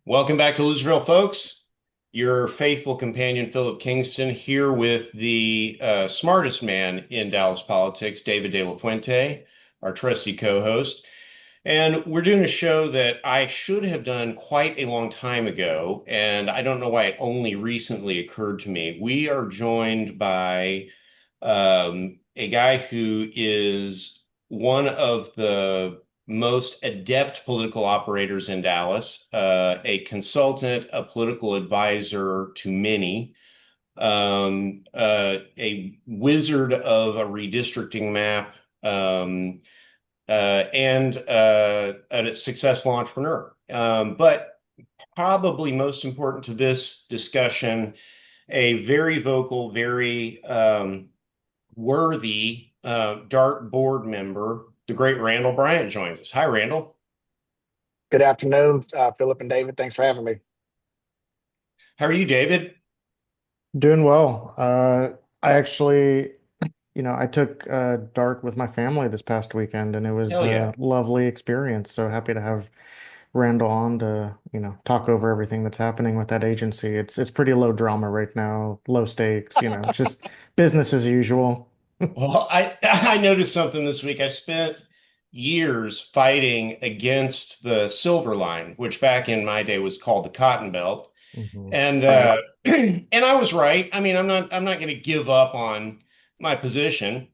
Welcome back to Loserville, folks. Your faithful companion, Philip Kingston, here with the smartest man in Dallas politics, David De La Fuente, our trusty co-host. And we're doing a show that I should have done quite a long time ago, and I don't know why it only recently occurred to me. We are joined by a guy who is one of the most adept political operators in Dallas, a consultant, a political advisor to many, a wizard of a redistricting map, and a successful entrepreneur. But probably most important to this discussion, a very vocal, very worthy DART board member, the great Randall Bryant, joins us. Hi, Randall. Good afternoon, Philip and David. Thanks for having me. How are you, David? Doing well. I actually, I took dart with my family this past weekend, and it was Hell yeah. a lovely experience. So happy to have Randall on to, talk over everything that's happening with that agency. It's pretty low drama right now, low stakes, just business as usual. Well, I noticed something this week. I spent years fighting against the Silver Line, which back in my day was called the Cotton Belt. Mhm. And Right. and I was right. I mean, I'm not going to give up on my position,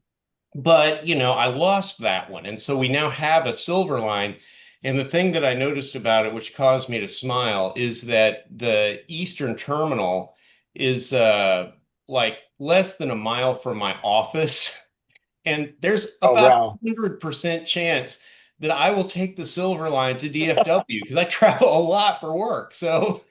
but I lost that one. And so we now have a Silver Line. And the thing that I noticed about it, which caused me to smile, is that the Eastern Terminal is like less than a mile from my office. And there's Oh, about wow. 100% chance that I will take the Silver Line to DFW because I travel a lot for work. So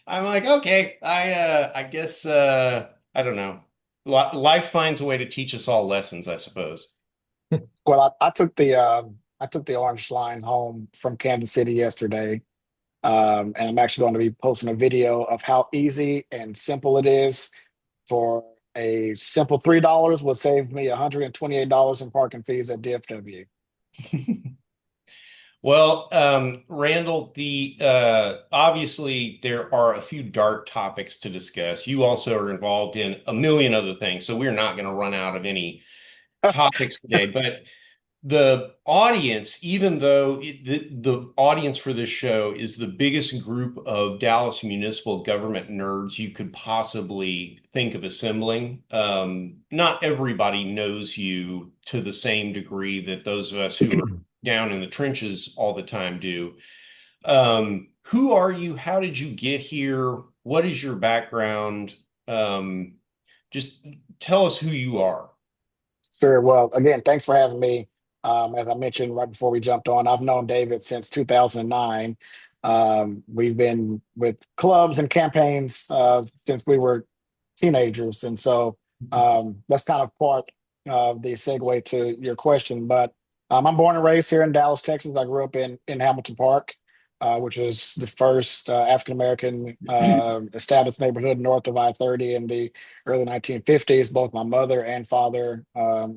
I'm like, okay, I guess I don't know. Life finds a way to teach us all lessons, I suppose. Well, I took the Orange Line home from Kansas City yesterday, and I'm actually going to be posting a video of how easy and simple it is. For a simple $3 will save me $128 in parking fees at DFW. Well, Randall, the obviously there are a few dark topics to discuss. You also are involved in a million other things, so we're not going to run out of any topics today. But the audience, even though the audience for this show is the biggest group of Dallas municipal government nerds you could possibly think of assembling, not everybody knows you to the same degree that those of us who are down in the trenches all the time do. Who are you? How did you get here? What is your background? Um, just tell us who you are. Sure. Well, again, thanks for having me. As I mentioned right before we jumped on, I've known David since 2009. We've been with clubs and campaigns since we were teenagers. And so that's kind of part of the segue to your question. But I'm born and raised here in Dallas, Texas. I grew up in Hamilton Park, which is the first African American established neighborhood north of I-30 in the early 1950s. Both my mother and father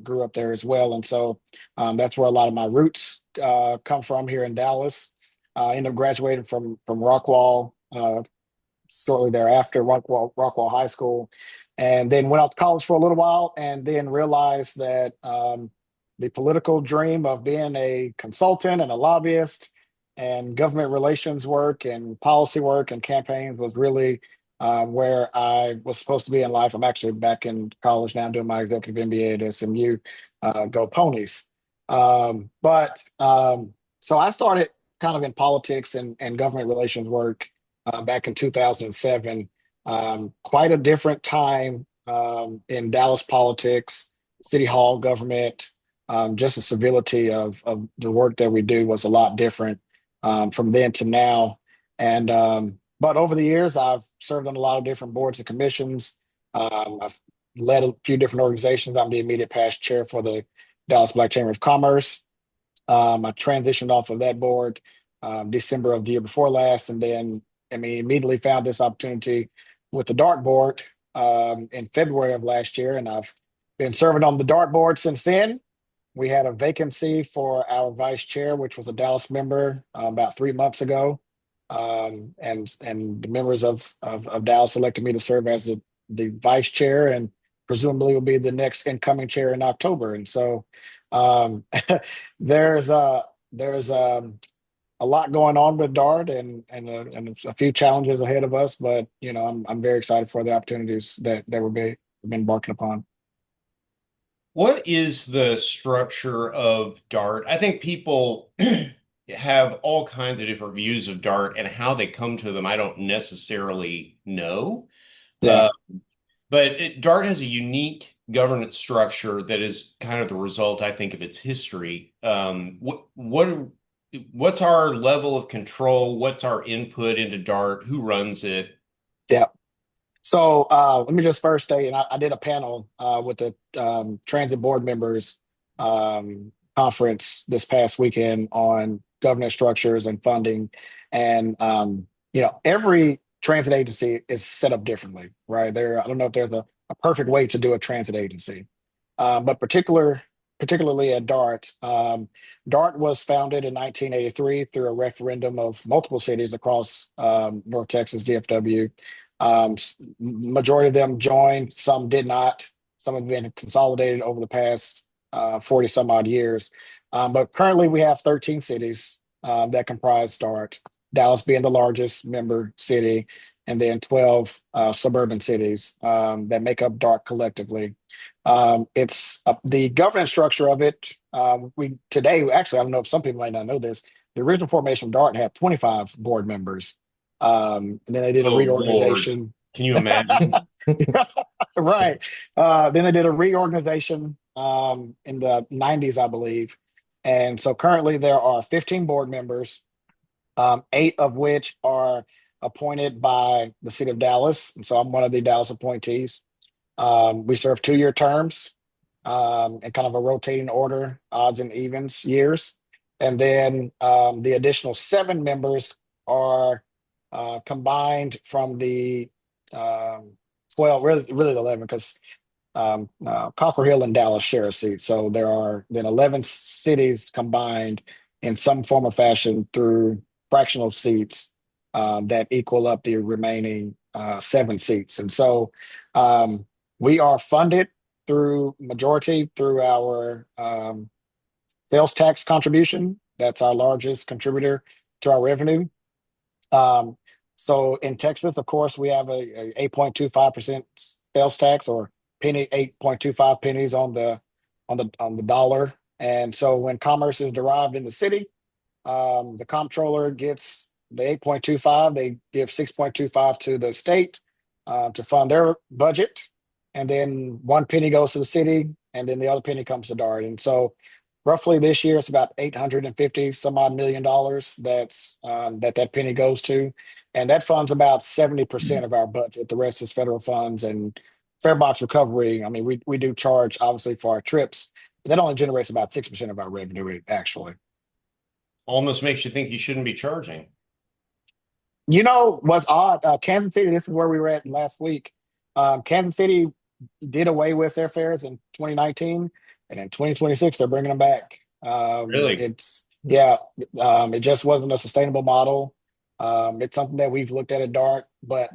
grew up there as well. And so that's where a lot of my roots come from here in Dallas. I ended up graduating from Rockwall shortly thereafter, Rockwall High School, and then went out to college for a little while, and then realized that the political dream of being a consultant and a lobbyist and government relations work and policy work and campaigns was really where I was supposed to be in life. I'm actually back in college now doing my executive MBA at SMU. Go Ponies! So I started kind of in politics and government relations work back in 2007. Quite a different time in Dallas politics, city hall government. Just the civility of the work that we do was a lot different from then to now. And but over the years, I've served on a lot of different boards and commissions. I've led a few different organizations. I'm the immediate past chair for the Dallas Black Chamber of Commerce. I transitioned off of that board December of the year before last, and then immediately found this opportunity with the dartboard in February of last year, and I've been serving on the dartboard since then. We had a vacancy for our vice chair, which was a Dallas member about 3 months ago. And the members of Dallas elected me to serve as the vice chair, and presumably will be the next incoming chair in October. And so um, there's there's a lot going on with Dart, and a few challenges ahead of us. But I'm very excited for the opportunities that we've been embarking upon. What is the structure of Dart? I think people have all kinds of different views of Dart and how they come to them. I don't necessarily know. Yeah, Dart has a unique governance structure that is kind of the result, I think, of its history. What's our level of control? What's our input into Dart? Who runs it? yeah. So let me just first say, and I did a panel with the transit board members conference this past weekend on governance structures and funding. And every transit agency is set up differently, right? I don't know if there's a perfect way to do a transit agency, but particularly at DART. DART was founded in 1983 through a referendum of multiple cities across North Texas, DFW. Majority of them joined, some did not. Some have been consolidated over the past 40 some odd years. But currently, we have 13 cities that comprise DART, Dallas being the largest member city, and then 12 suburban cities that make up DART collectively. It's the governance structure of it. We today, actually, I don't know if some people might not know this. The original formation of DART had 25 board members. And then they did a Oh Lord, reorganization. can you imagine? Right. Then they did a reorganization in the 90s, I believe. And so currently there are 15 board members, eight of which are appointed by the city of Dallas. And so I'm one of the Dallas appointees. We serve 2-year terms in kind of a rotating order, odds and evens years. And then the additional 7 members are combined from the 12, really 11, because Copper Hill and Dallas share a seat. So there are then 11 cities combined in some form or fashion through fractional seats that equal up the remaining 7 seats. And so we are funded through majority through our sales tax contribution. That's our largest contributor to our revenue. So in Texas, of course, we have a 8.25% sales tax, or 8.25 pennies on the dollar. And so when commerce is derived in the city, the comptroller gets the 8.25. They give 6.25 to the state to fund their budget, and then 1 penny goes to the city, and then the other penny comes to DART. And so roughly this year, it's about 850 some odd $1 million that penny goes to. And that funds about 70% of our budget. The rest is federal funds and fare box recovery. I mean, we do charge obviously for our trips, but that only generates about 6% of our revenue actually. Almost makes you think you shouldn't be charging. What's odd? Kansas City, this is where we were at last week. Kansas City did away with their fares in 2019, and in 2026 they're bringing them back. Really? It just wasn't a sustainable model. It's something that we've looked at DART, but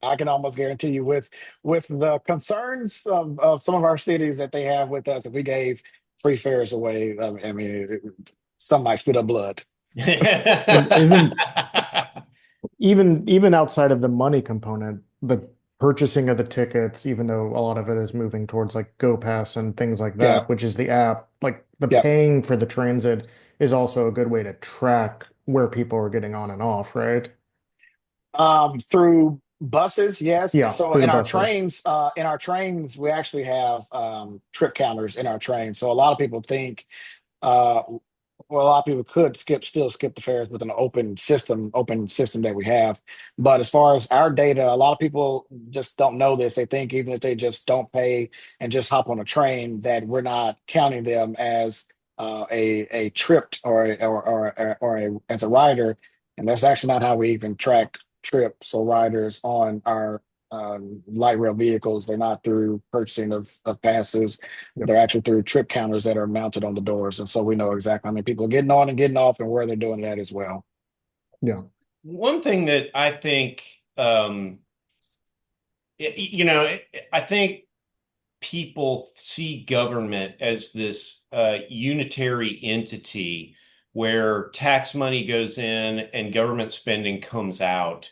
I can almost guarantee you, with the concerns of some of our cities that they have with us, if we gave free fares away, I mean, some might spit up blood. But isn't even outside of the money component, the purchasing of the tickets, even though a lot of it is moving towards like GoPass and things like Yeah, that, which is the app, like the yeah. paying for the transit is also a good way to track where people are getting on and off, right? Through buses, yes. Yeah, So through the buses. in our trains, we actually have trip counters in our trains. So a lot of people think, uh, well, a lot of people could still skip the fares with an open system that we have. But as far as our data, a lot of people just don't know this. They think even if they just don't pay and just hop on a train, that we're not counting them as a trip as a rider. And that's actually not how we even track trips or riders on our light rail vehicles. They're not through purchasing of passes. Yep. They're actually through trip counters that are mounted on the doors. And so we know exactly how many people are getting on and getting off and where they're doing that as well. Yeah. one thing that I think, I think people see government as this unitary entity where tax money goes in and government spending comes out.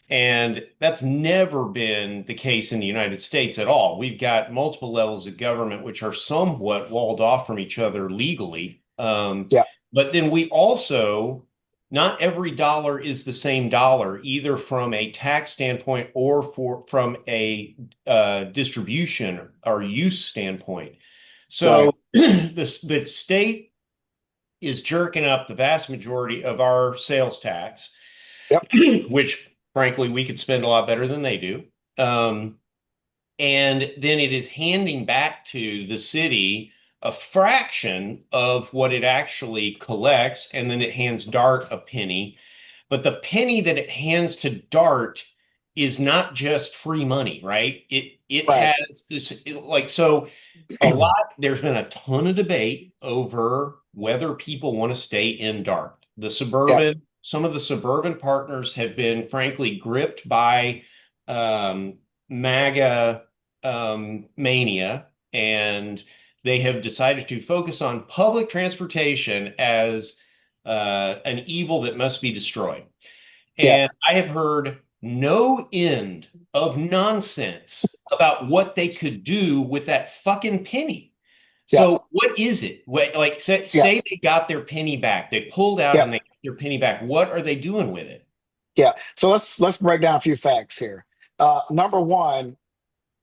And that's never been the case in the United States at all. We've got multiple levels of government which are somewhat walled off from each other legally. Yeah, But then we also, not every dollar is the same dollar, either from a tax standpoint or from a distribution or use standpoint. right. So the state is jerking up the vast majority of our sales tax, Yep. which frankly we could spend a lot better than they do. Um, and then it is handing back to the city a fraction of what it actually collects, and then it hands DART a penny. But the penny that it hands to DART is not just free money, right? It Right. has this like so a lot, there's been a ton of debate over whether people want to stay in dark. Yep. Some of the suburban partners have been frankly gripped by um, MAGA mania, and they have decided to focus on public transportation as an evil that must be destroyed. Yep. And I have heard no end of nonsense about what they could do with that fucking penny. Yep. So what is it? Like Yep. say they got their penny back. They pulled out and Yep. they got their penny back. What are they doing with it? Yeah. So let's break down a few facts here. Number one,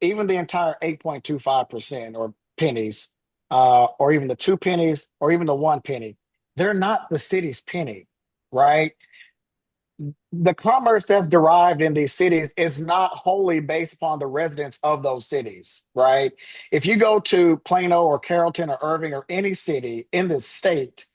even the entire 8.25% or pennies, or even the two pennies, or even the one penny, they're not the city's penny, right? The commerce that's derived in these cities is not wholly based upon the residents of those cities, right? If you go to Plano or Carrollton or Irving or any city in the state,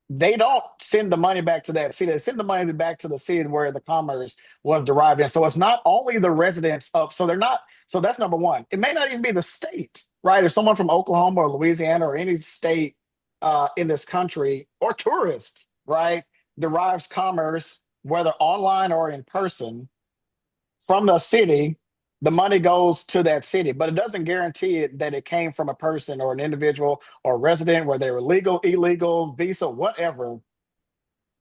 they don't send the money back to that city. They send the money back to the city where the commerce was derived in. So it's not only the residents of, so they're not, so that's number one. It may not even be the state, right? If someone from Oklahoma or Louisiana or any state in this country or tourists, right, derives commerce, whether online or in person, from the city, the money goes to that city, but it doesn't guarantee it that it came from a person or an individual or resident, where they were legal, illegal, visa, whatever.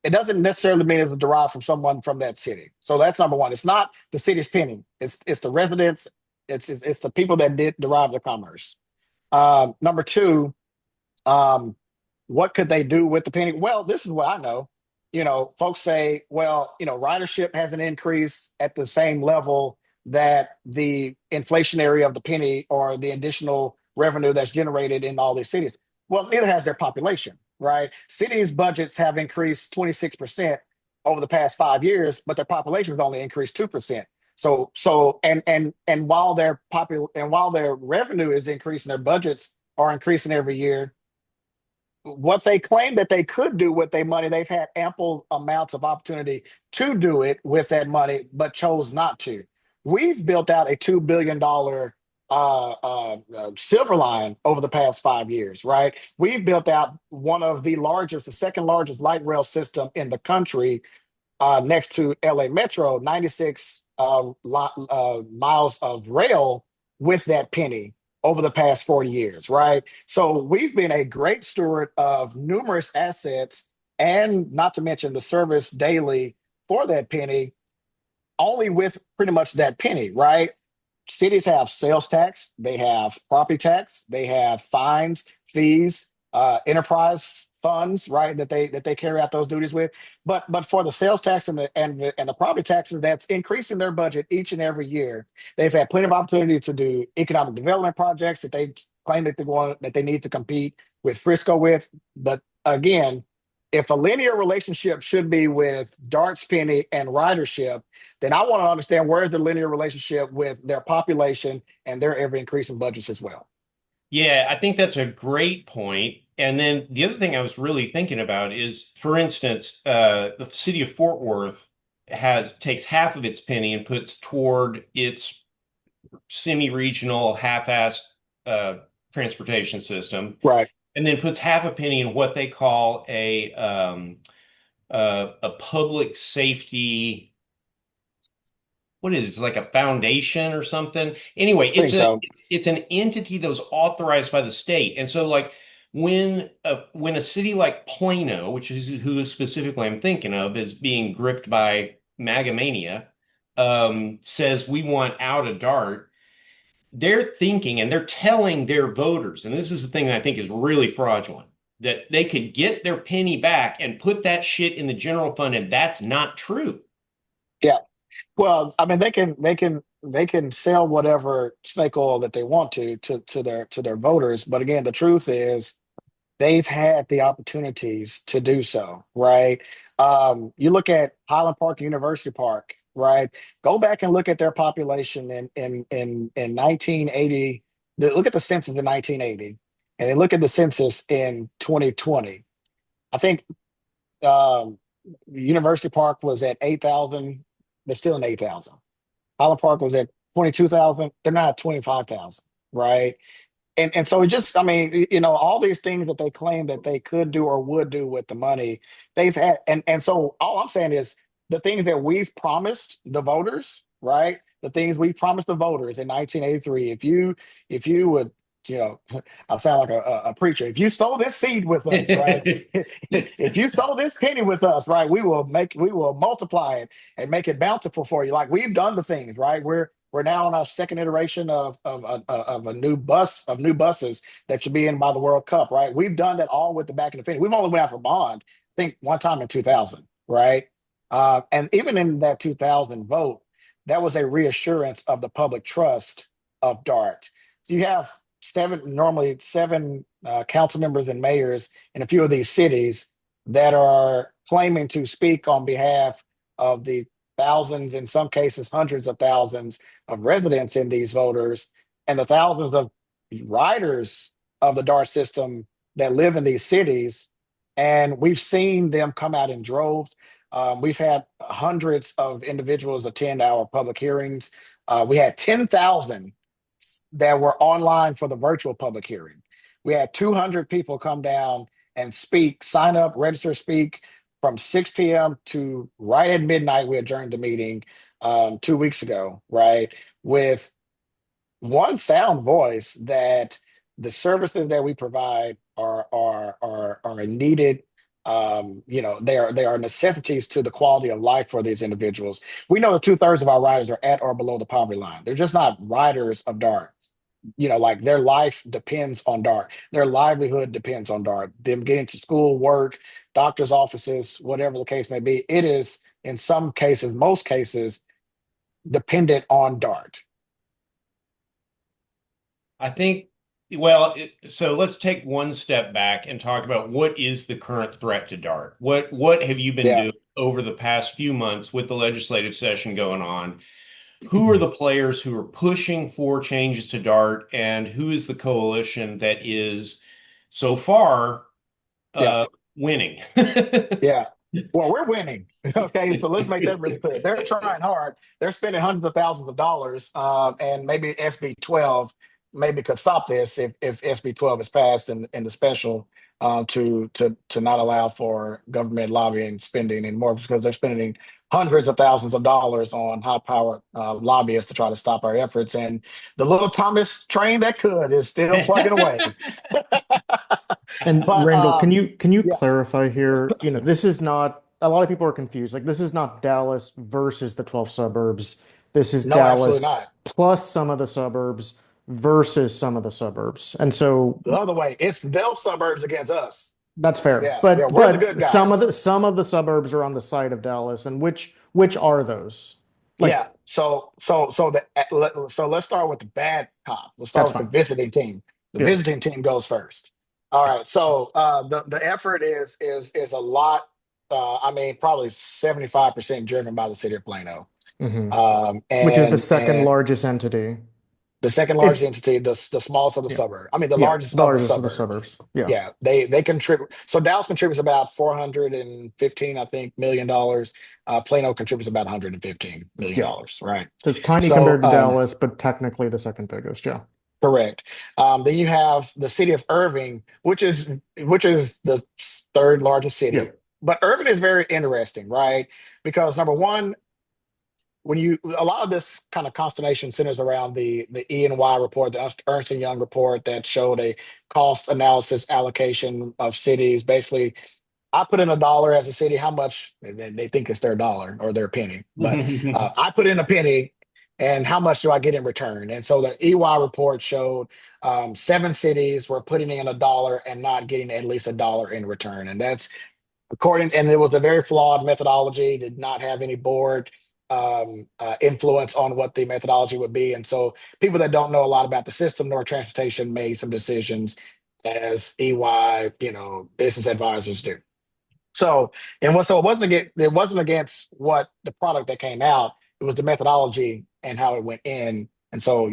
It doesn't necessarily mean it was derived from someone from that city. So that's number one. It's not the city's penny. It's the residents. It's the people that did derive the commerce. Number two, um, what could they do with the penny? Well, this is what I know. Folks say, well, ridership hasn't increased at the same level that the inflationary of the penny or the additional revenue that's generated in all these cities. Well, neither has their population, right? Cities' budgets have increased 26% over the past 5 years, but their population has only increased 2%. And while their revenue is increasing, their budgets are increasing every year. What they claim that they could do with their money, they've had ample amounts of opportunity to do it with that money, but chose not to. We've built out a $2 billion silver line over the past 5 years, right? We've built out one of the second largest light rail system in the country, next to LA Metro, 96 miles of rail with that penny over the past 40 years, right? So we've been a great steward of numerous assets, and not to mention the service daily for that penny, only with pretty much that penny, right? Cities have sales tax, they have property tax, they have fines, fees, enterprise funds, right? That they carry out those duties with. But for the sales tax and the property taxes, that's increasing their budget each and every year. They've had plenty of opportunity to do economic development projects that they claim that they need to compete with Frisco with. But again, if a linear relationship should be with darts penny and ridership, then I want to understand where is the linear relationship with their population and their ever increasing budgets as well. Yeah, I think that's a great point. And then the other thing I was really thinking about is, for instance, the city of Fort Worth has takes half of its penny and puts toward its semi-regional, half-assed uh, transportation system, Right. and then puts half a penny in what they call a public safety, what is it, like a foundation or something. Anyway, I think so. it's an entity that was authorized by the state. And so like when a city like Plano, which is who specifically I'm thinking of, is being gripped by Magamania, says we want out of DART, they're thinking and they're telling their voters, and this is the thing that I think is really fraudulent, that they could get their penny back and put that shit in the general fund, and that's not true. Yeah. Well, I mean, they can sell whatever snake oil that they want to their voters, but again, the truth is they've had the opportunities to do so, right? You look at Highland Park, University Park, right? Go back and look at their population in 1980. Look at the census in 1980, and then look at the census in 2020. I think um, University Park was at 8,000. They're still in 8,000. Highland Park was at 22,000. They're not at 25,000, right? And so it just, I mean, all these things that they claim that they could do or would do with the money they've had. And so all I'm saying is the things that we've promised the voters, right? The things we promised the voters in 1983. If you would, you know, I sound like a preacher. If you sow this seed with us, right? If you sow this penny with us, right, we will multiply it and make it bountiful for you. Like we've done the things, right? We're now on our second iteration of a new buses that should be in by the World Cup, right? We've done that all with the back of the penny. We've only went out for bond, I think, one time in 2000, right? And even in that 2000 vote, that was a reassurance of the public trust of DART. So you have normally seven council members and mayors in a few of these cities that are claiming to speak on behalf of the thousands, in some cases, hundreds of thousands of residents in these voters and the thousands of riders of the DART system that live in these cities. And we've seen them come out in droves. We've had hundreds of individuals attend our public hearings. We had 10,000 that were online for the virtual public hearing. We had 200 people come down and speak, sign up, register, speak from 6 p.m. to right at midnight. We adjourned the meeting 2 weeks ago, right? With one sound voice that the services that we provide are needed. They are necessities to the quality of life for these individuals. We know that 2/3 of our riders are at or below the poverty line. They're just not riders of DART. Like their life depends on DART. Their livelihood depends on DART. Them getting to school, work, doctor's offices, whatever the case may be. It is in some cases, most cases, dependent on DART. I think, well, so let's take one step back and talk about what is the current threat to DART. What have you been Yeah. doing over the past few months with the legislative session going on? Who are the players who are pushing for changes to DART, and who is the coalition that is so far Yeah. uh, winning? Yeah. Well, we're winning. Okay, so let's make that really clear. They're trying hard. They're spending hundreds of thousands of dollars, and maybe SB 12 maybe could stop this if SB 12 is passed in the special to not allow for government lobbying spending anymore because they're spending hundreds of thousands of dollars on high-powered lobbyists to try to stop our efforts. And the little Thomas train that could is still plugging away. And But Randall, can you yeah, clarify here? This is not, a lot of people are confused. Like this is not Dallas versus the 12 suburbs. This is no, absolutely Dallas not. plus some of the suburbs versus some of the suburbs. And so The other way, it's their suburbs against us. that's fair. Yeah, yeah, But we're the good some of guys. the suburbs are on the side of Dallas. And which are those? Like Yeah. So let's start with the bad cop. Let's start that's with the fine. visiting team. The Yeah. visiting team goes first. All right. So the effort is a lot. I mean, probably 75% driven by the city of Plano. hmm Um, Which is the and second and largest entity. the second largest It's entity, the smallest of the yeah. suburb. I mean, the Yeah. largest The of the largest of the suburbs. suburbs. Yeah. Yeah, they contribute. So Dallas contributes about 415, I think, $1 million. Plano contributes about 115 million Yeah. dollars, right? So tiny So compared to Dallas, but technically the second biggest. Yeah. correct. Then you have the city of Irving, which is the third largest Yeah. city. but Irving is very interesting, right? Because number one, when you a lot of this kind of consternation centers around the E and Y report, the Ernst and Young report that showed a cost analysis allocation of cities. Basically, I put in $1 as a city. How much they think it's their dollar or their penny, but I put in a penny, and how much do I get in return? And so the EY report showed 7 cities were putting in $1 and not getting at least $1 in return, and that's according. And it was a very flawed methodology. Did not have any board influence on what the methodology would be, and so people that don't know a lot about the system nor transportation made some decisions as EY, business advisors do. So so it wasn't against what the product that came out. It was the methodology and how it went in. And so,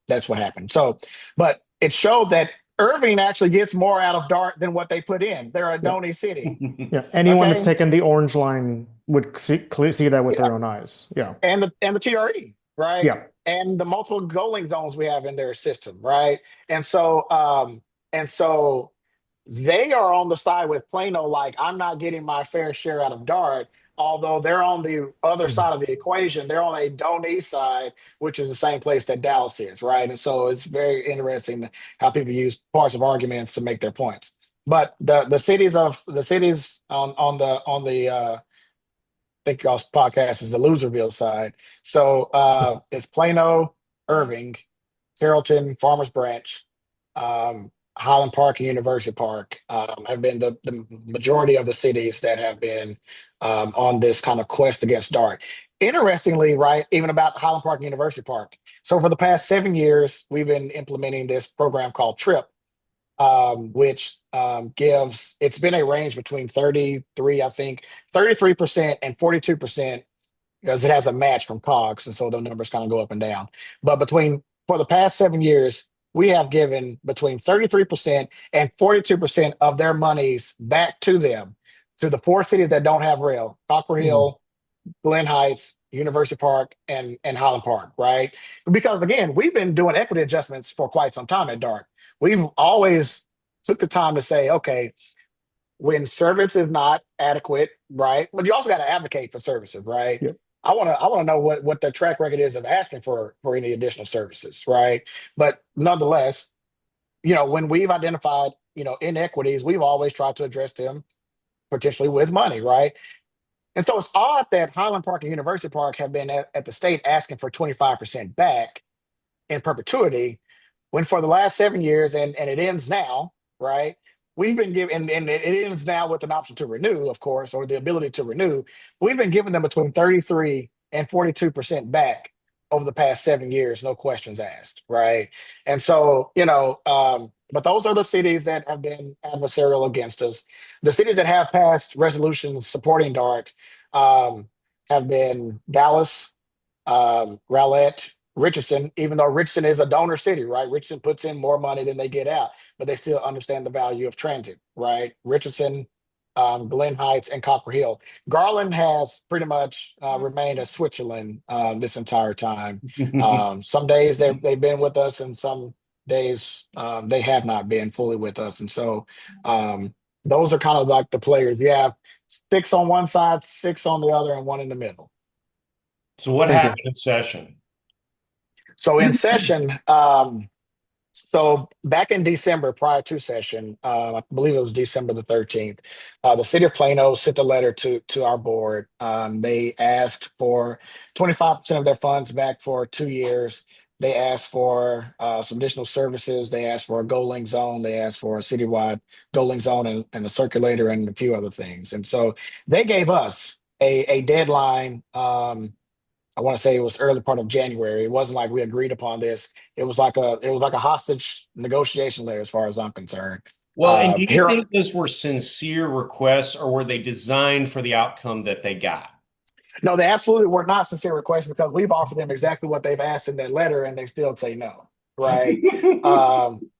that's what happened. So, but it showed that Irving actually gets more out of DART than what they put in. They're a Yeah. donor city. Yeah. Anyone that's Okay. taken the orange line would see that with Yeah. their own eyes. Yeah. And the TRE, right? Yeah. And the multiple goaling zones we have in their system, right? And so they are on the side with Plano, like, I'm not getting my fair share out of DART, although they're on the other Mhm. side of the equation. They're on a donee side, which is the same place that Dallas is, right? And so it's very interesting how people use parts of arguments to make their points. But the cities on the think y'all's podcast is the Loserville side. So it's Plano, Irving, Carrollton, Farmers Branch, Highland Park, and University Park have been the majority of the cities that have been on this kind of quest against DART. Interestingly, right, even about Highland Park and University Park. So for the past 7 years, we've been implementing this program called TRIP, which gives it's been a range between 33, I think, 33% and 42%, because it has a match from COGS, and so the numbers kind of go up and down. But between for the past 7 years, we have given between 33% and 42% of their monies back to them, to the 4 cities that don't have rail: Copper Mhm. Hill, Glen Heights, University Park, and Highland Park, right? Because again, we've been doing equity adjustments for quite some time at DART. We've always took the time to say, okay, when service is not adequate, right? But you also got to advocate for services, right? Yep. I want to know what their track record is of asking for any additional services, right? But nonetheless, when we've identified inequities, we've always tried to address them potentially with money, right? And so it's odd that Highland Park and University Park have been at the state asking for 25% back in perpetuity, when for the last 7 years, and it ends now, right? We've been given, and it ends now with an option to renew, of course, or the ability to renew. We've been giving them between 33 and 42% back over the past 7 years, no questions asked, right? And so, but those are the cities that have been adversarial against us. The cities that have passed resolutions supporting DART have been Dallas, Rowlett, Richardson, even though Richardson is a donor city, right? Richardson puts in more money than they get out, but they still understand the value of transit, right? Richardson, Glen Heights, and Copper Hill. Garland has pretty much remained as Switzerland this entire time. Some days they've been with us, and some days they have not been fully with us. And so those are kind of like the players. You have 6 on one side, 6 on the other, and 1 in the middle. So what Thank you. happened in session? So in session, so back in December, prior to session, I believe it was December the 13th, the city of Plano sent a letter to our board. They asked for 25% of their funds back for 2 years. They asked for some additional services. They asked for a goal link zone. They asked for a citywide goal link zone and a circulator and a few other things. And so they gave us a deadline. I want to say it was early part of January. It wasn't like we agreed upon this. It was like a hostage negotiation letter, as far as I'm concerned. Well, and do you Here, think those were sincere requests or were they designed for the outcome that they got? no, they absolutely were not sincere requests, because we've offered them exactly what they've asked in that letter, and they still say no. Right?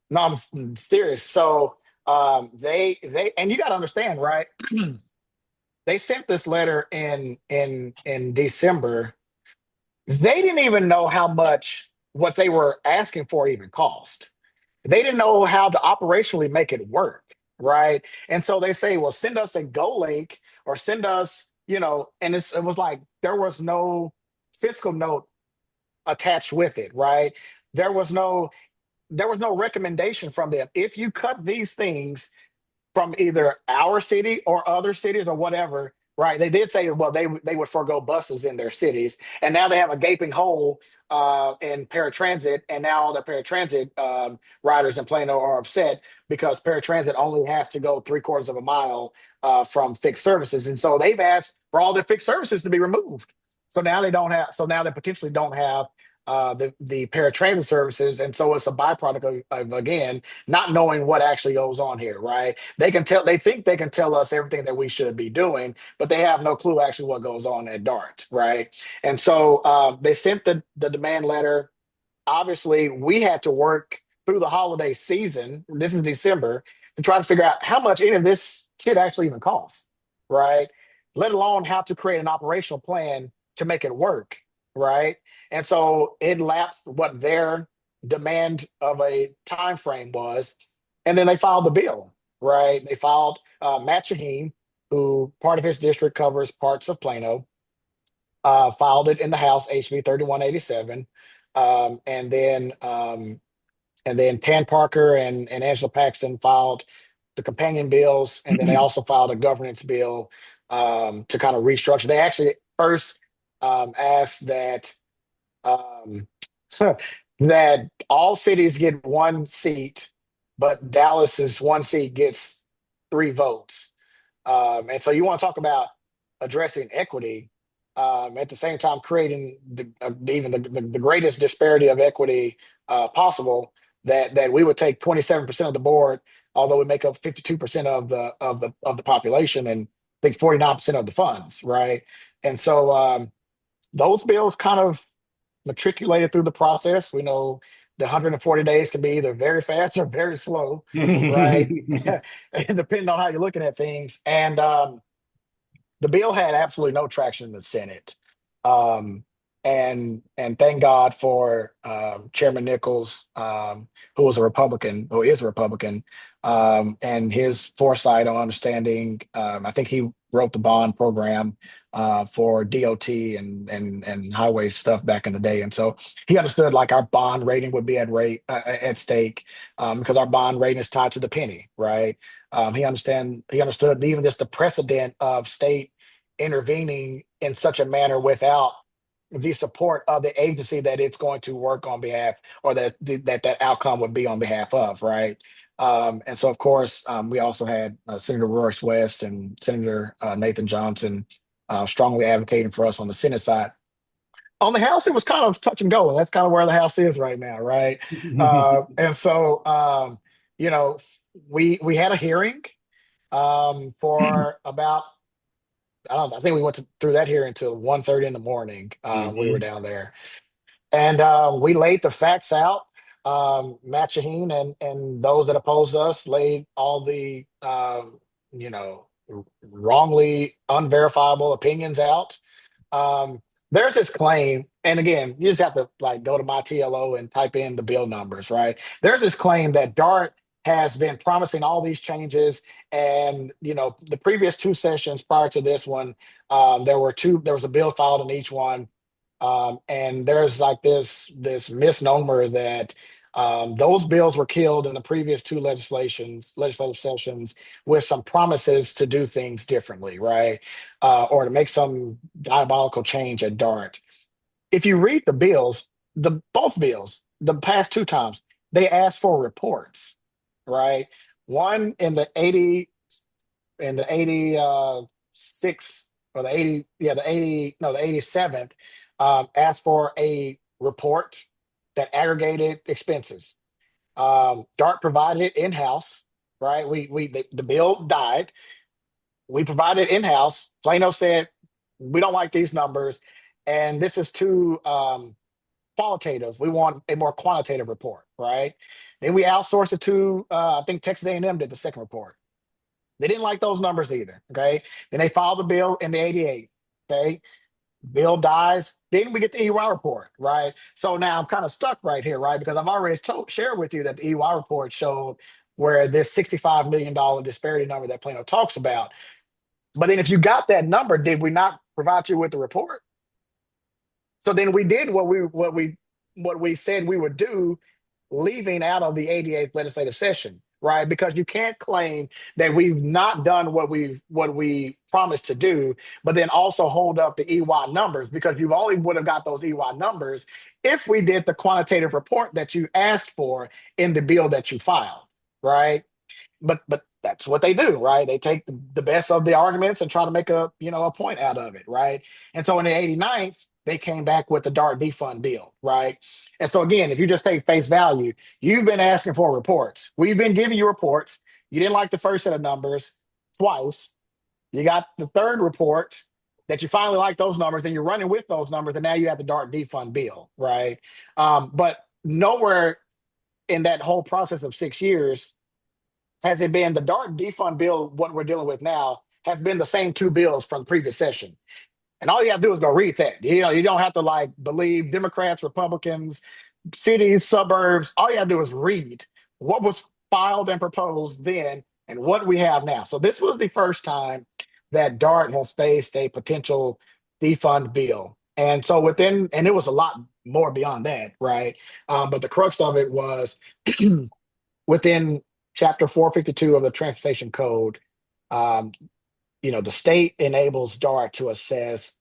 No, I'm serious. So and you got to understand, right? They sent this letter in December. They didn't even know how much what they were asking for even cost. They didn't know how to operationally make it work. right? And so they say, well, send us a Go link or send us, and it was like there was no fiscal note attached with it, right? There was no there was no recommendation from them. If you cut these things from either our city or other cities or whatever, right? They did say, well, they would forego buses in their cities, and now they have a gaping hole in paratransit, and now all the paratransit riders in Plano are upset because paratransit only has to go 3/4 of a mile from fixed services, and so they've asked for all their fixed services to be removed. So now they don't have. So now they potentially don't have. The paratransit services, and so it's a byproduct of again not knowing what actually goes on here, right? They think they can tell us everything that we should be doing, but they have no clue actually what goes on at DART, right? And so they sent the demand letter. Obviously, we had to work through the holiday season. This is December to try to figure out how much any of this shit actually even costs, right? Let alone how to create an operational plan to make it work, right? And so it lapsed what their demand of a time frame was, and then they filed the bill, right? They filed Matt Shaheen, who part of his district covers parts of Plano, filed it in the House, HB 3187. Um, and then um, and then Tan Parker and Angela Paxton filed the companion bills, and then they also filed a governance bill to kind of restructure. They actually first asked that um, that all cities get one seat, but Dallas's one seat gets three votes. And so you want to talk about addressing equity, at the same time creating even the greatest disparity of equity possible. That we would take 27% of the board, although we make up 52% of the population, and I think 49% of the funds, right? And so those bills kind of matriculated through the process. We know the 140 days can be either very fast or very slow, right? Depending on how you're looking at things. And the bill had absolutely no traction in the Senate. Um, and thank God for Chairman Nichols, who was a Republican, who is a Republican, and his foresight on understanding. I think he wrote the bond program for DOT and highway stuff back in the day, and so he understood like our bond rating would be at stake because our bond rating is tied to the penny, right? He understood even just the precedent of state intervening in such a manner without the support of the agency that it's going to work on behalf, or that outcome would be on behalf of, right? And so, of course, we also had Senator Royce West and Senator Nathan Johnson strongly advocating for us on the Senate side. On the House, it was kind of touch and go, and that's kind of where the House is right now, right? And so, you know, we had a hearing for about, I don't know, I think we through that hearing until 1:30 in the morning. We were Mhm. down there, and we laid the facts out. Matt Shaheen and those that opposed us laid all the you know wrongly unverifiable opinions out. Um, there's this claim, and again, you just have to like go to my TLO and type in the bill numbers, right? There's this claim that DART has been promising all these changes, and the previous two sessions prior to this one, there were two. There was a bill filed in each one, and there's like this misnomer that those bills were killed in the previous two legislative sessions with some promises to do things differently, right? Or to make some diabolical change at DART. If you read the bills, the both bills, the past two times, they asked for reports, right? One in the 86 or the 80, yeah, the 80, no, the 87th, asked for a report that aggregated expenses. DART provided it in-house, right? The bill died. We provided in-house. Plano said, we don't like these numbers, and this is too qualitative. We want a more quantitative report, right? Then we outsourced it to, I think Texas A&M did the second report. They didn't like those numbers either, okay? Then they filed the bill in the 88, okay? Bill dies, then we get the EY report, right? So now I'm kind of stuck right here, right? Because I've already shared with you that the EY report showed where there's $65 million disparity number that Plano talks about. But then if you got that number, did we not provide you with the report? So then we did what we said we would do, leaving out of the 88th legislative session, right? Because you can't claim that we've not done what we promised to do, but then also hold up the EY numbers, because you only would have got those EY numbers if we did the quantitative report that you asked for in the bill that you filed, right? But that's what they do, right? They take the best of the arguments and try to make a point out of it, right? And so in the 89th, they came back with the DART defund bill, right? And so again, if you just take face value, you've been asking for reports. We've been giving you reports. You didn't like the first set of numbers twice. You got the third report that you finally like those numbers, and you're running with those numbers, and now you have the DART defund bill, right? But nowhere in that whole process of 6 years has it been the DART defund bill, what we're dealing with now, has been the same two bills from the previous session. And all you have to do is go read that. You don't have to like believe Democrats, Republicans, cities, suburbs. All you have to do is read what was filed and proposed then and what we have now. So this was the first time that DART has faced a potential defund bill. And so and it was a lot more beyond that, right? But the crux of it was within Chapter 452 of the Transportation Code, the state enables DART to assess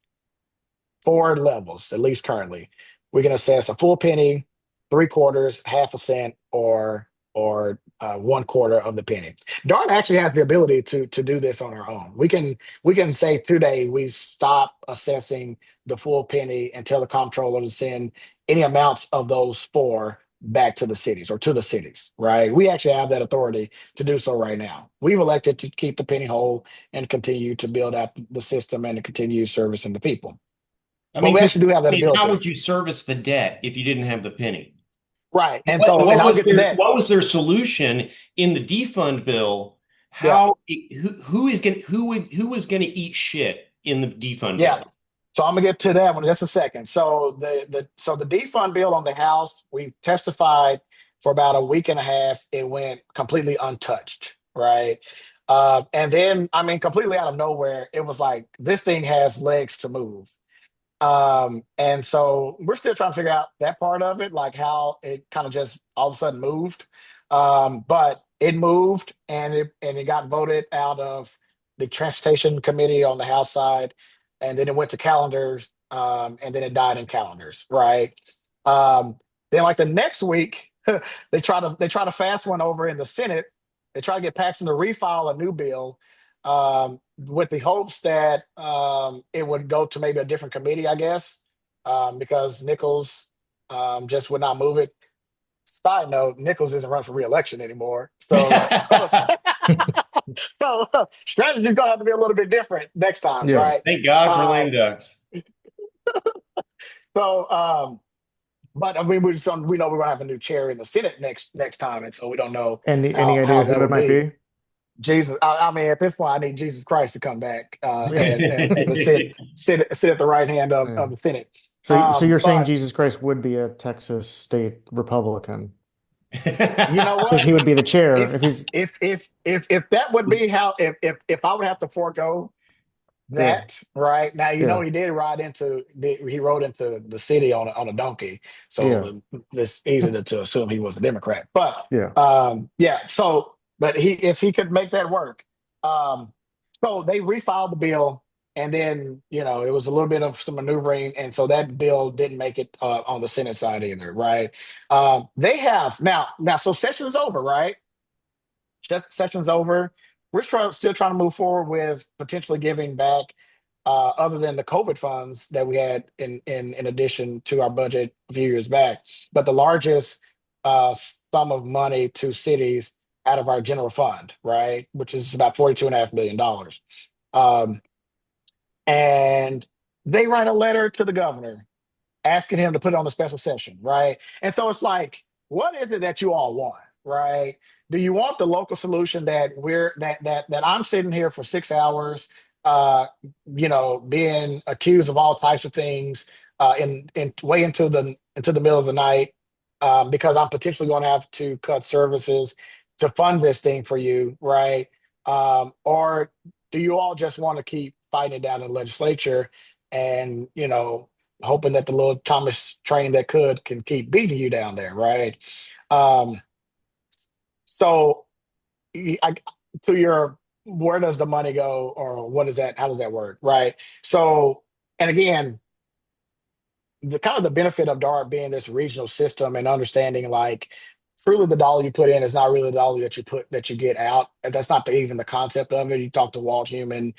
four levels, at least currently. We can assess a full penny, three quarters, half a cent, or 1/4 of the penny. DART actually has the ability to do this on our own. We can say today we stop assessing the full penny and tell the comptroller to send any amounts of those four back to the cities or to the cities, right? We actually have that authority to do so right now. We've elected to keep the penny whole and continue to build out the system and to continue servicing the people. I But mean, we actually do have that how ability. would you service the debt if you didn't have the penny? Right. And What, so, what and I'll was get to their that. what was their solution in the defund bill? Yeah. Who was gonna eat shit in the defund Yeah. bill? So I'm gonna get to that one in just a second. So the defund bill on the House, we testified for about a week and a half. It went completely untouched, right? And then, I mean, completely out of nowhere, it was like this thing has legs to move. And so we're still trying to figure out that part of it, like how it kind of just all of a sudden moved. But it moved, and it got voted out of the transportation committee on the House side, and then it went to calendars, and then it died in calendars, right? Then like the next week, they try to fast one over in the Senate. They try to get Paxton to refile a new bill, with the hopes that it would go to maybe a different committee, I guess, because Nichols just would not move it. Side note: Nichols isn't running for re-election anymore, so so strategy's gonna have to be a little bit different next time, Yeah. right? Thank God for Um, lame ducks. so, but I mean, we know we're gonna have a new chair in the Senate next time, and so we don't know Any how idea that who it would might be. be? Jesus, I mean, at this point, I need Jesus Christ to come back, and to sit at the right hand Yeah. of the Senate. So you're saying But Jesus Christ would be a Texas state Republican you know because what? he would be the chair If if he's if that would be how, if I would have to forego yeah, that, right now, yeah, he rode into the city on a donkey, yeah, so it's easy to assume he was a Democrat. But yeah. yeah, so but if he could make that work, um, so they refiled the bill, and then it was a little bit of some maneuvering, and so that bill didn't make it on the Senate side either, right? They have now, so session's over, right? Session's over. Still trying to move forward with potentially giving back, other than the COVID funds that we had in addition to our budget a few years back, but the largest sum of money to cities out of our general fund, right, which is about $42.5 million. Um, and they write a letter to the governor asking him to put it on a special session, right? And so it's like, what is it that you all want, right? Do you want the local solution that I'm sitting here for 6 hours, being accused of all types of things, in way into the middle of the night, because I'm potentially going to have to cut services, to fund this thing for you, right? Or do you all just want to keep fighting it down in the legislature and, hoping that the little Thomas train that can keep beating you down there, right? Um, so I, to your where does the money go, or what is that? How does that work, right? So, and again, the kind of the benefit of DART being this regional system and understanding like truly the dollar you put in is not really the dollar that you get out. And that's not even the concept of it. You talk to Walt Human,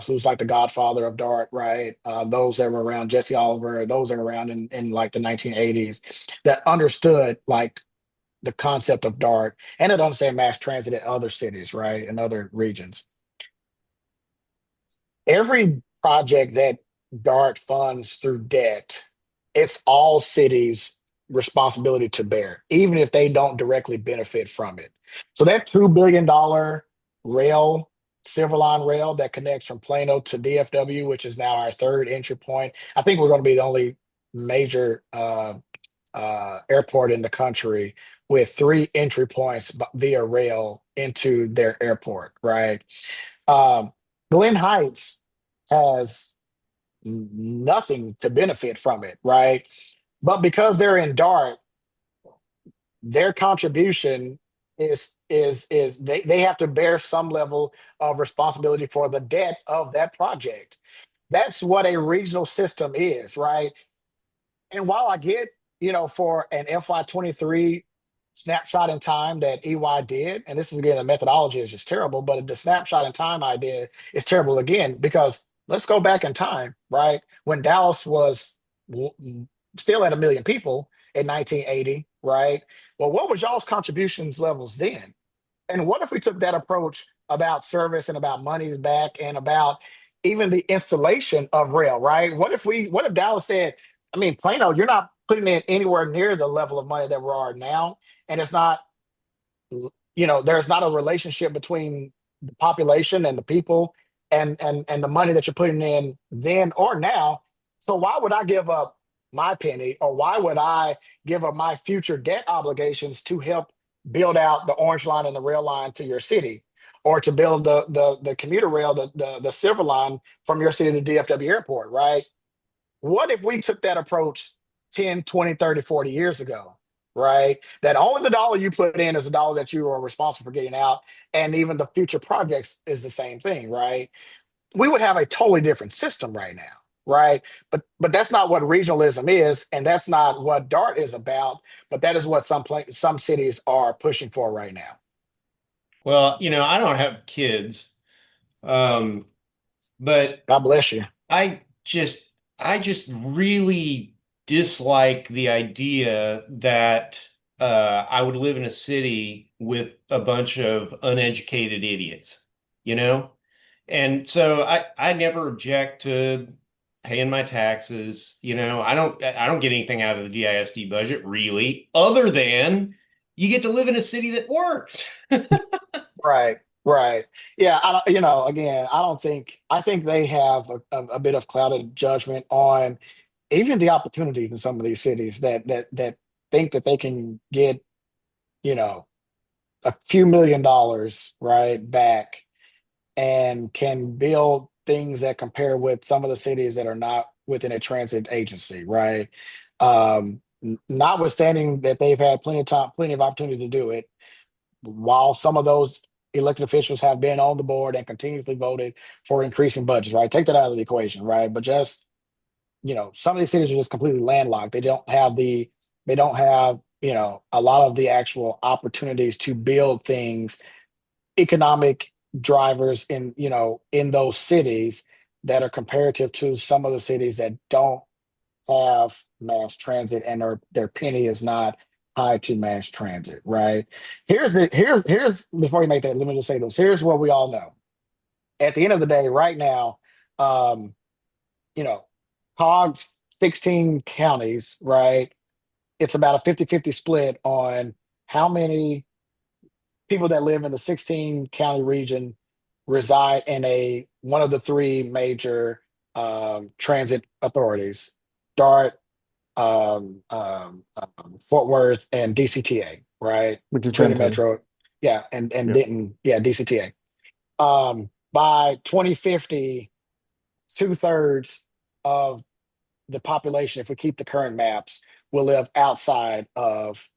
who's like the godfather of DART, right? Those that were around, Jesse Oliver, those that were around in like the 1980s that understood like the concept of DART and it understand mass transit in other cities, right? In other regions. Every project that DART funds through debt, it's all cities' responsibility to bear, even if they don't directly benefit from it. So that $2 billion rail, Silver Line rail that connects from Plano to DFW, which is now our third entry point. I think we're going to be the only major airport in the country with three entry points via rail into their airport, right? Um, Glen Heights has nothing to benefit from it, right? But because they're in DART, their contribution is they have to bear some level of responsibility for the debt of that project. That's what a regional system is, right? And while I get, for an FY23 snapshot in time that EY did, and this is again, the methodology is just terrible, but the snapshot in time idea is terrible again, because let's go back in time, right? When Dallas was still at 1 million people in 1980, right? Well, what was y'all's contributions levels then? And what if we took that approach about service and about monies back and about even the installation of rail, right? What if Dallas said, I mean, Plano, you're not putting in anywhere near the level of money that we are now. And it's not, there's not a relationship between the population and the people and the money that you're putting in then or now. So why would I give up my penny, or why would I give up my future debt obligations to help build out the orange line and the rail line to your city, or to build the commuter rail, the silver line from your city to DFW airport, right? What if we took that approach 10, 20, 30, 40 years ago, right? That only the dollar you put in is the dollar that you are responsible for getting out. And even the future projects is the same thing, right? We would have a totally different system right now, right? But that's not what regionalism is, and that's not what DART is about. But that is what some cities are pushing for right now. Well, I don't have kids, um, but God bless you. I just I just really dislike the idea that I would live in a city with a bunch of uneducated idiots, you know? And so I never object to paying my taxes, I don't get anything out of the DISD budget really, other than you get to live in a city that works. Right, right. Yeah, I don't, again, I think they have a bit of clouded judgment on even the opportunities in some of these cities that think that they can get, you know, a few $1 million, right, back and can build things that compare with some of the cities that are not within a transit agency, right? Notwithstanding that they've had plenty of time, plenty of opportunity to do it, while some of those elected officials have been on the board and continuously voted for increasing budgets, right? Take that out of the equation, right? But just, some of these cities are just completely landlocked. They don't have, a lot of the actual opportunities to build things, economic drivers in those cities that are comparative to some of the cities that don't have mass transit and their penny is not tied to mass transit, right? Here's before you make that, let me just say this. Here's what we all know. At the end of the day, right now, um, you know, COG's 16 counties, right? It's about a 50-50 split on how many people that live in the 16 county region reside in a one of the three major transit authorities: DART, Fort Worth, and DCTA, right? which is Trinity Denton. Metro. Yeah, and Yep. Denton, yeah, DCTA. By 2050, two-thirds of the population, if we keep the current maps, will live outside of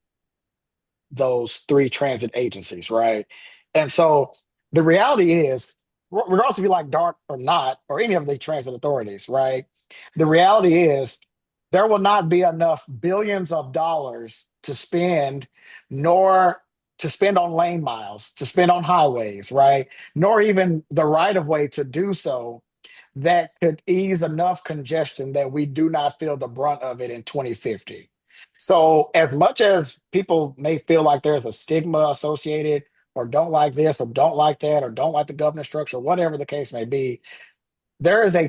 those three transit agencies, right? And so the reality is, regardless if you like DART or not, or any of the transit authorities, right? The reality is there will not be enough billions of dollars to spend, nor to spend on lane miles, to spend on highways, right? Nor even the right of way to do so that could ease enough congestion that we do not feel the brunt of it in 2050. So, as much as people may feel like there's a stigma associated, or don't like this, or don't like that, or don't like the governance structure, whatever the case may be, there is a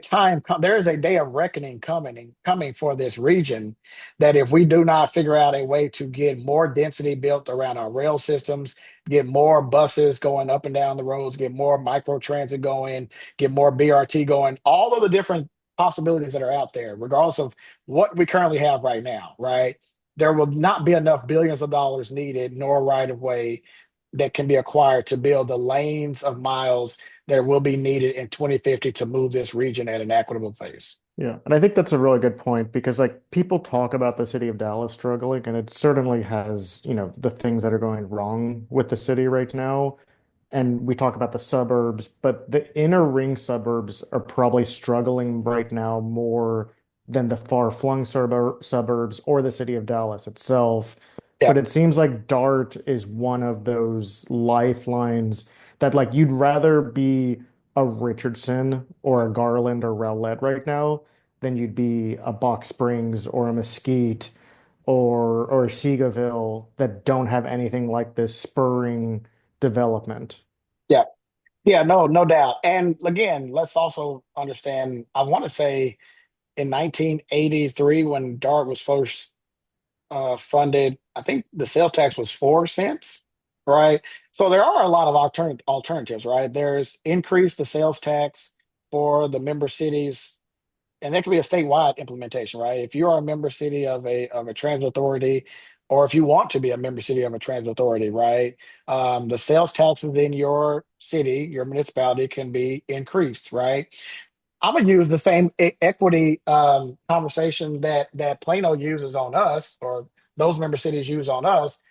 there is a day of reckoning coming for this region, that if we do not figure out a way to get more density built around our rail systems, get more buses going up and down the roads, get more micro transit going, get more BRT going, all of the different possibilities that are out there, regardless of what we currently have right now, right? There will not be enough billions of dollars needed, nor right of way that can be acquired to build the lanes of miles that will be needed in 2050 to move this region at an equitable pace. Yeah, and I think that's a really good point because like people talk about the city of Dallas struggling, and it certainly has, the things that are going wrong with the city right now. And we talk about the suburbs, but the inner ring suburbs are probably struggling right now more than the far-flung suburbs or the city of Dallas itself. Yeah, But it seems like DART is one of those lifelines that like you'd rather be a Richardson or a Garland or Rowlett right now than you'd be a Box Springs or a Mesquite or Seagoville that don't have anything like this spurring development. yeah, yeah, no doubt. And again, let's also understand, I want to say in 1983, when DART was first funded, I think the sales tax was 4 cents, right? So there are a lot of alternatives, right? There's increase the sales tax for the member cities, and that could be a statewide implementation, right? If you are a member city of a transit authority, or if you want to be a member city of a transit authority, right? The sales taxes in your city, your municipality, can be increased, right? I'm gonna use the same equity conversation that Plano uses on us, or those member cities use on us,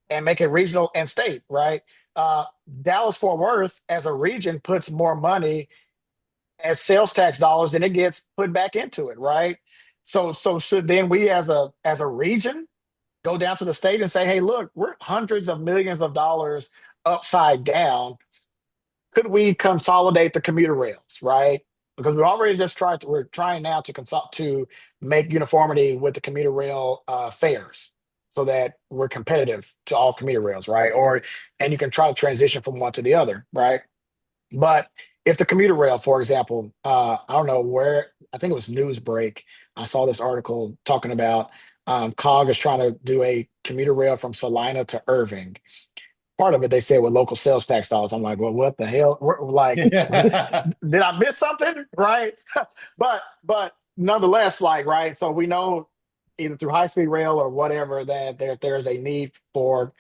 and make it regional and state, right? Uh, Dallas Fort Worth as a region puts more money as sales tax dollars, and it gets put back into it, right? So should then we as a region go down to the state and say, hey, look, we're hundreds of millions of dollars upside down. Could we consolidate the commuter rails, right? Because we already just tried to, we're trying now to consult to make uniformity with the commuter rail fares, so that we're competitive to all commuter rails, right? Or and you can try to transition from one to the other, right? But if the commuter rail, for example, I don't know where, I think it was Newsbreak. I saw this article talking about COG is trying to do a commuter rail from Salina to Irving. Part of it, they said with local sales tax dollars. I'm like, well, what the hell? Like, did I miss something? Right? But nonetheless, like, right. So we know either through high speed rail or whatever that there's a need for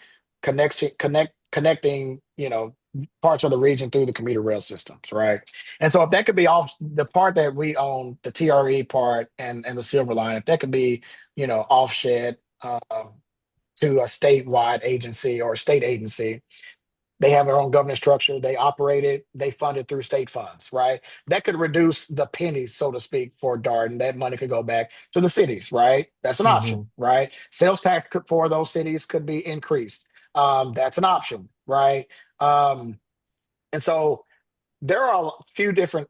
connecting, parts of the region through the commuter rail systems, right? And so if that could be off the part that we own, the TRE part and the Silver Line, if that could be, offset to a statewide agency or a state agency, they have their own governance structure. They operate it. They fund it through state funds, right? That could reduce the pennies, so to speak, for DART, and that money could go back to the cities, right? That's an option, Hmm. right? Sales tax for those cities could be increased. That's an option, right? Um, and so there are a few different,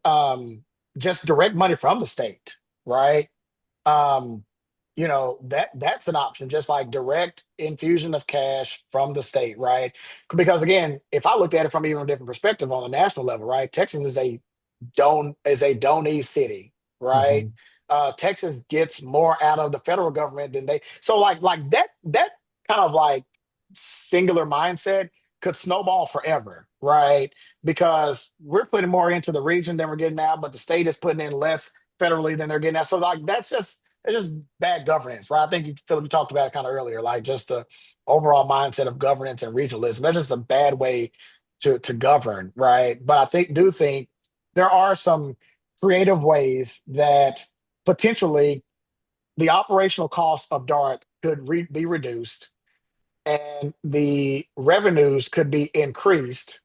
just direct money from the state, right? um that's an option, just like direct infusion of cash from the state, right? Because again, if I looked at it from even a different perspective on the national level, right, Texas is a donee city, right? Hmm. Texas gets more out of the federal government than they, so like that kind of like singular mindset could snowball forever, right? Because we're putting more into the region than we're getting out, but the state is putting in less federally than they're getting out. So like that's just it's just bad governance, right? I think Philip, you talked about it kind of earlier, like just the overall mindset of governance and regionalism. That's just a bad way to govern, right? But I do think there are some creative ways that potentially the operational cost of Dart could be reduced and the revenues could be increased,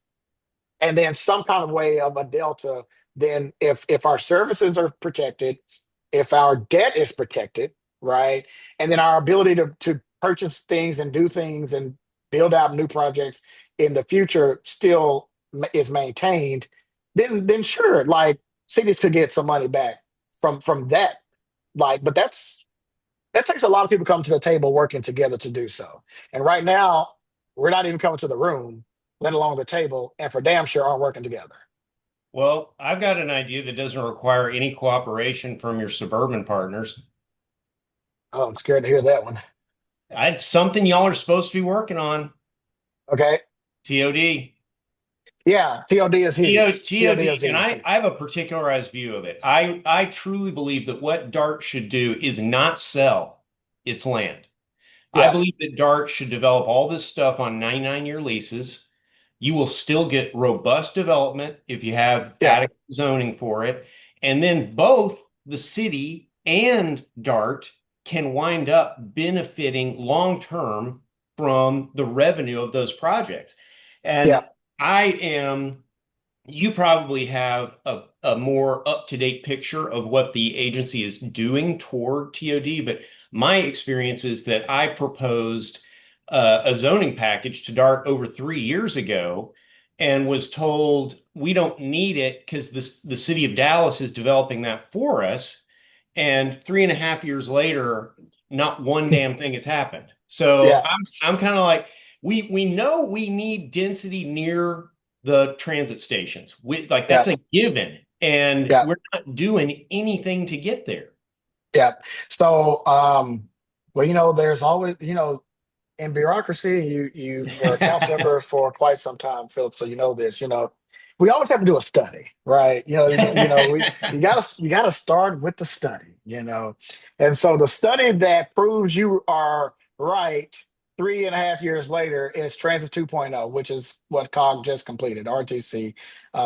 and then some kind of way of a delta. Then if our services are protected, if our debt is protected, right, and then our ability to purchase things and do things and build out new projects in the future still is maintained, then sure, like cities could get some money back from that. Like, but that takes a lot of people coming to the table working together to do so. And right now, we're not even coming to the room, let alone the table, and for damn sure aren't working together. Well, I've got an idea that doesn't require any cooperation from your suburban partners. Oh, I'm scared to hear that one. It's something y'all are supposed to be working on. Okay. TOD. Yeah, TOD is huge. TOD is And huge. I have a particularized view of it. I truly believe that what DART should do is not sell its land. I Yeah, believe that DART should develop all this stuff on 99-year leases. You will still get robust development if you have yeah, adequate zoning for it. And then both the city and DART can wind up benefiting long term from the revenue of those projects. yeah, And I am you probably have a more up-to-date picture of what the agency is doing toward TOD, but my experience is that I proposed a zoning package to DART over 3 years ago and was told we don't need it because the city of Dallas is developing that for us. And 3.5 years later, not one damn thing has happened. So yeah, I'm kind of like, we know we need density near the transit stations. Like yeah, that's a given, and yeah, we're not doing anything to get there. yeah. So, well, there's always, in bureaucracy, you were a council member for quite some time, Philip, so you know this. We always have to do a study, right? We you gotta start with the study, and so the study that proves you are right 3.5 years later is Transit 2.0, which is what COG just completed, RTC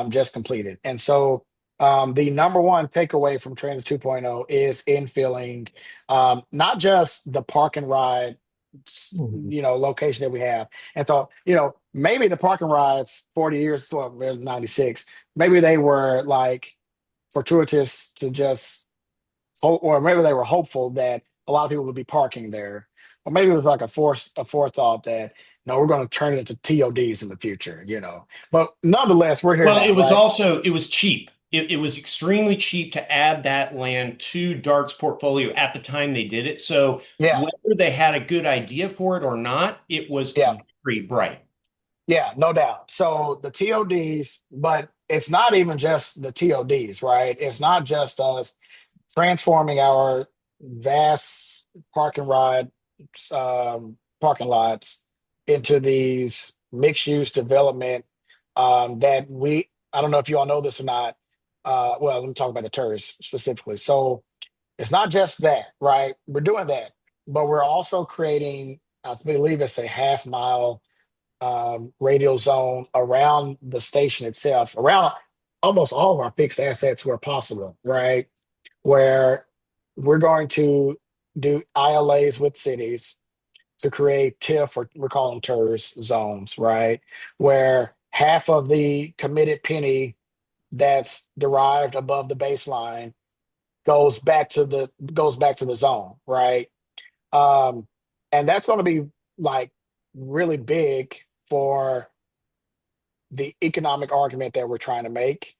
just completed, and so. The number one takeaway from Transit 2.0 is infilling, not just the park and ride Mhm. location that we have. And so, maybe the parking rides 40 years, well, 96, maybe they were like fortuitous to just hope, or maybe they were hopeful that a lot of people would be parking there. Or maybe it was like a forethought that no, we're going to turn it into TODs in the future. But nonetheless, we're here Well, now, right? it was cheap. It was extremely cheap to add that land to DART's portfolio at the time they did it. So Yeah, whether they had a good idea for it or not, it was yeah. very bright. Yeah, no doubt. So the TODs, but it's not even just the TODs, right? It's not just us transforming our vast park and ride parking lots into these mixed use development that I don't know if you all know this or not. Well, let me talk about the tourists specifically. So it's not just that, right? We're doing that, but we're also creating, I believe it's a half mile radial zone around the station itself, around almost all of our fixed assets where possible, right? Where we're going to do ILAs with cities to create TIF, or we're calling TERS zones, right? Where half of the committed penny that's derived above the baseline goes back to the zone, right? Um, and that's going to be like really big for the economic argument that we're trying to make.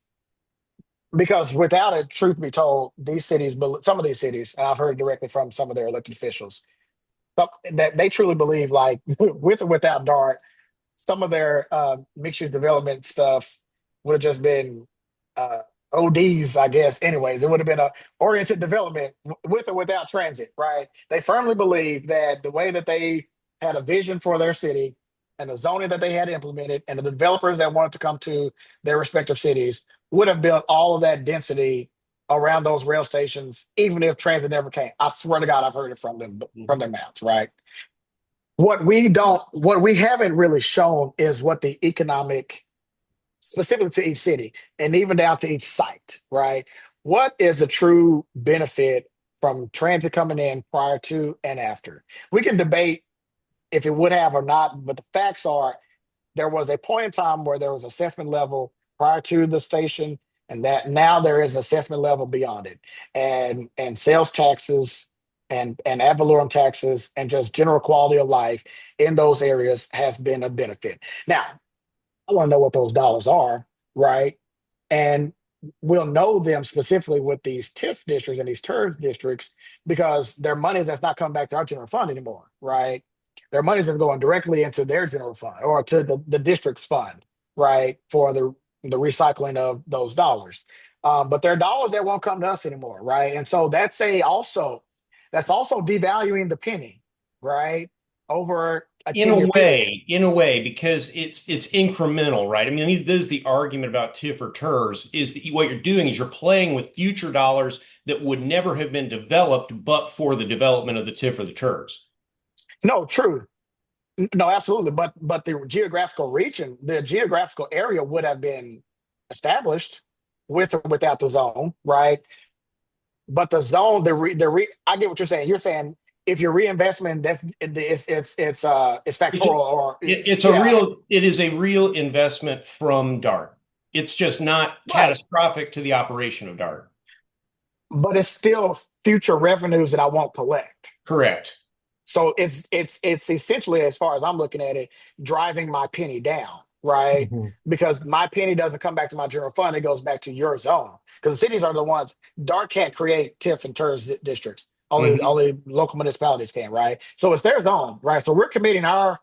Because without it, truth be told, these cities, some of these cities, and I've heard directly from some of their elected officials, that they truly believe, like with or without DART, some of their mixed use development stuff would have just been uh, ODs, I guess. Anyways, it would have been a oriented development with or without transit, right? They firmly believe that the way that they had a vision for their city and the zoning that they had implemented and the developers that wanted to come to their respective cities would have built all of that density around those rail stations, even if transit never came. I swear to God, I've heard it from them from Mhm. their mouths, right? What we haven't really shown is what the economic, specifically to each city and even down to each site, right? What is the true benefit from transit coming in prior to and after? We can debate if it would have or not, but the facts are there was a point in time where there was assessment level prior to the station, and that now there is assessment level beyond it, and sales taxes and ad valorem taxes and just general quality of life in those areas has been a benefit. Now, I want to know what those dollars are, right? And we'll know them specifically with these TIF districts and these TERS districts because their money that's not coming back to our general fund anymore, right? Their money is going directly into their general fund or to the district's fund, right? For the recycling of those dollars. But they're dollars that won't come to us anymore, right? And so that's also devaluing the penny, right? Over a 10-year period. In a way, because it's incremental, right? I mean, this is the argument about TIF or TERS, is that what you're doing is you're playing with future dollars that would never have been developed but for the development of the TIF or the TERS. No, true. No, absolutely. But the geographical region, the geographical area would have been established with or without the zone, right? But the zone, I get what you're saying. You're saying if your reinvestment, it's factorial or yeah, It is a real investment from DART. It's just not right. catastrophic to the operation of DART. But it's still future revenues that I won't collect. Correct. So it's essentially, as far as I'm looking at it, driving my penny down, right? Mhm. Because my penny doesn't come back to my general fund; it goes back to your zone. Because the cities are the ones. DART can't create TIF and TERS districts. Mhm. Only local municipalities can, right? So it's their zone, right? So we're committing our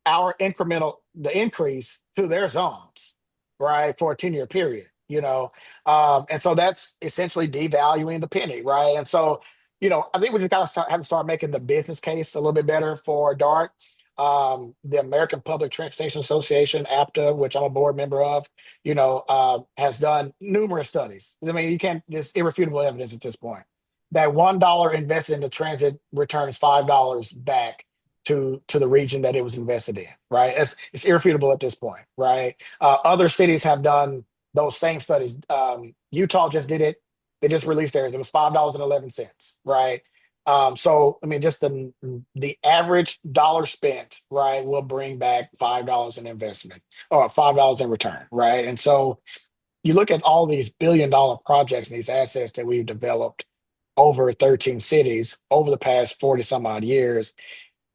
incremental the increase to their zones, right, for a 10-year period, and so that's essentially devaluing the penny, right? And so, I think we just gotta have to start making the business case a little bit better for DART. The American Public Transportation Association, APTA, which I'm a board member of, has done numerous studies. I mean, you can't, there's irrefutable evidence at this point that $1 invested in the transit returns $5 back to the region that it was invested in, right? It's irrefutable at this point, right? Other cities have done those same studies. Utah just did it. They just released theirs. It was $5.11, right? So I mean, just the average dollar spent, right, will bring back $5 in investment or $5 in return, right? And so you look at all these billion-dollar projects and these assets that we've developed over 13 cities over the past 40 some odd years,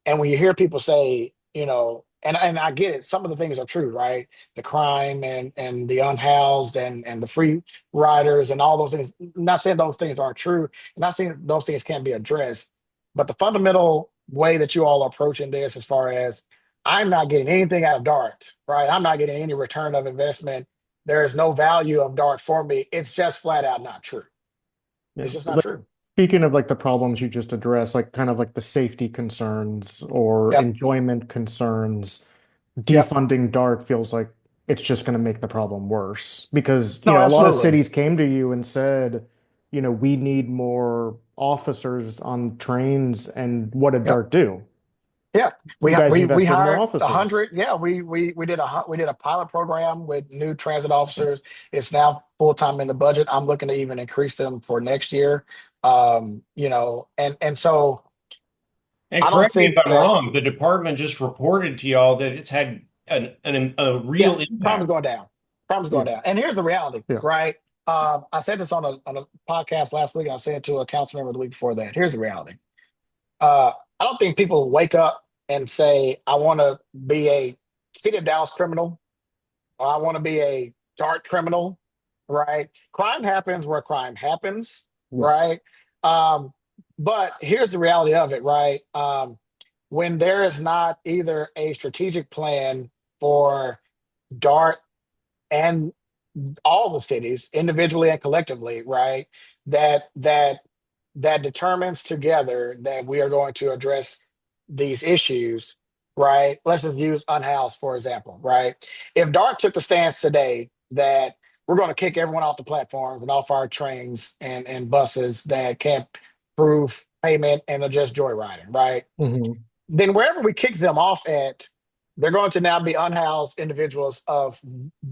and when you hear people say, and I get it, some of the things are true, right? The crime and the unhoused and the free riders and all those things. I'm not saying those things aren't true. I'm not saying those things can't be addressed. But the fundamental way that you all are approaching this, as far as I'm not getting anything out of DART, right? I'm not getting any return of investment. There is no value of DART for me. It's just flat out not true. Yeah. It's just But not like, true. speaking of like the problems you just addressed, like kind of like the safety concerns or Yep. enjoyment concerns, Yep. defunding DART feels like it's just going to make the problem worse because, No, a lot of absolutely. cities came to you and said, we need more officers on trains. And what did Yep. DART do? Yeah, You guys we invested in more hired a officers. hundred. Yeah, we did a pilot program with new transit officers. It's now full time in the budget. I'm looking to even increase them for next year. And so And I don't correct me if think I'm that wrong, the department just reported to y'all that it's had a yeah, real crime is impact. going down. Crime is going Yeah. down. And here's the reality, Yeah. right? I said this on a podcast last week. And I said it to a council member the week before that. Here's the reality. I don't think people wake up and say, "I want to be a city of Dallas criminal." I want to be a dark criminal, right? Crime happens where crime happens, Yeah. right? Um, but here's the reality of it, right? When there is not either a strategic plan for DART and all the cities, individually and collectively, right? That that that determines together that we are going to address these issues, right? Let's just use unhoused, for example, right? If DART took the stance today that we're going to kick everyone off the platforms and off our trains and buses that can't prove payment and they're just joyriding, right? Hmm. Then wherever we kick them off at, they're going to now be unhoused individuals of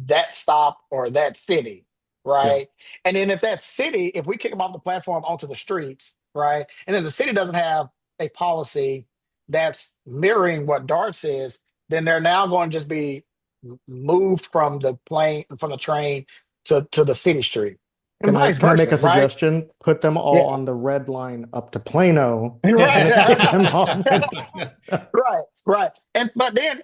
that stop or that city, Yeah. right? And then if that city, if we kick them off the platform onto the streets, right, and then the city doesn't have a policy that's mirroring what Dart says, then they're now going to just be moved from the plane from the train to the city street, and vice Can I make versa, a right? suggestion? Put them all Yeah, on the red line up to Plano and then kick right. them off. Right, right. And but then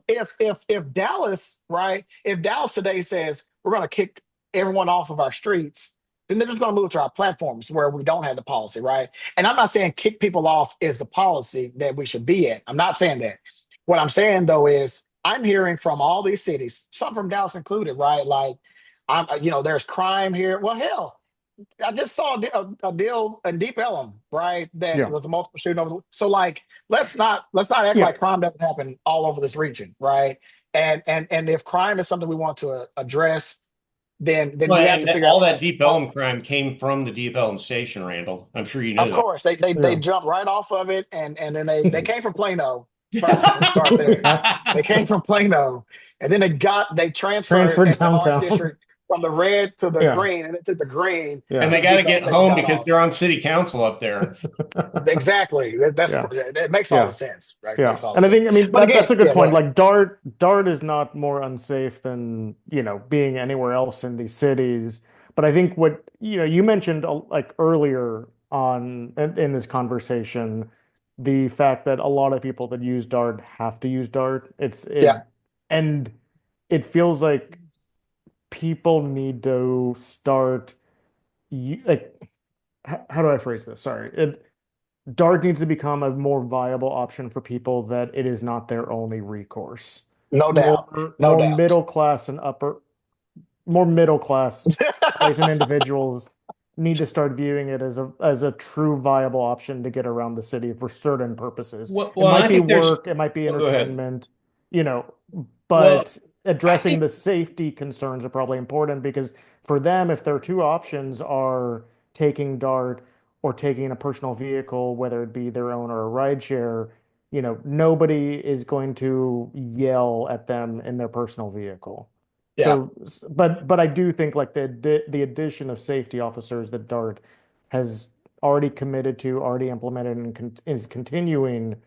if Dallas, right, if Dallas today says we're gonna kick everyone off of our streets, then they're just gonna move to our platforms where we don't have the policy, right? And I'm not saying kick people off is the policy that we should be at. I'm not saying that. What I'm saying though is I'm hearing from all these cities, some from Dallas included, right? Like there's crime here. Well, hell, I just saw a deal in Deep Ellum, right? That Yeah. was a multiple shooting over. So like, let's not act Yeah. like crime doesn't happen all over this region, right? And if crime is something we want to address, then Well, we have and to that, figure out all that Deep policy. Ellum crime came from the Deep Ellum station, Randall. I'm sure you Of know course, they Yeah. jumped right off of it, and then they came from Plano first. Let's start there. They came that. from Plano, and then they transferred Transferred into Orange downtown. District from the red to the Yeah. green, and it took the green And Yeah. where they the got to Deep Ellum get station home got because off. they're on city council up there. Exactly. Yeah. It makes all the Yeah. sense. Right? It Yeah. makes all the And I sense. think, I mean, But again, that's a good yeah, go point. ahead. Like Dart is not more unsafe than, being anywhere else in these cities. But I think what, you mentioned like earlier on in this conversation, the fact that a lot of people that use Dart have to use Dart. Yeah, And it feels like people need to start, like, how do I phrase this? Sorry. Dart needs to become a more viable option for people that it is not their only recourse. no doubt, no More doubt. middle class and more middle class families and individuals need to start viewing it as a true viable option to get around the city for certain purposes. It And might I be think there's, work, it might be oh, go ahead. entertainment, you know, Well, but I addressing think, the safety concerns are probably important because for them, if their two options are taking Dart or taking a personal vehicle, whether it be their own or a rideshare, nobody is going to yell at them in their personal vehicle. Yeah, So, but I do think like the addition of safety officers that Dart has already committed to, already implemented, and is continuing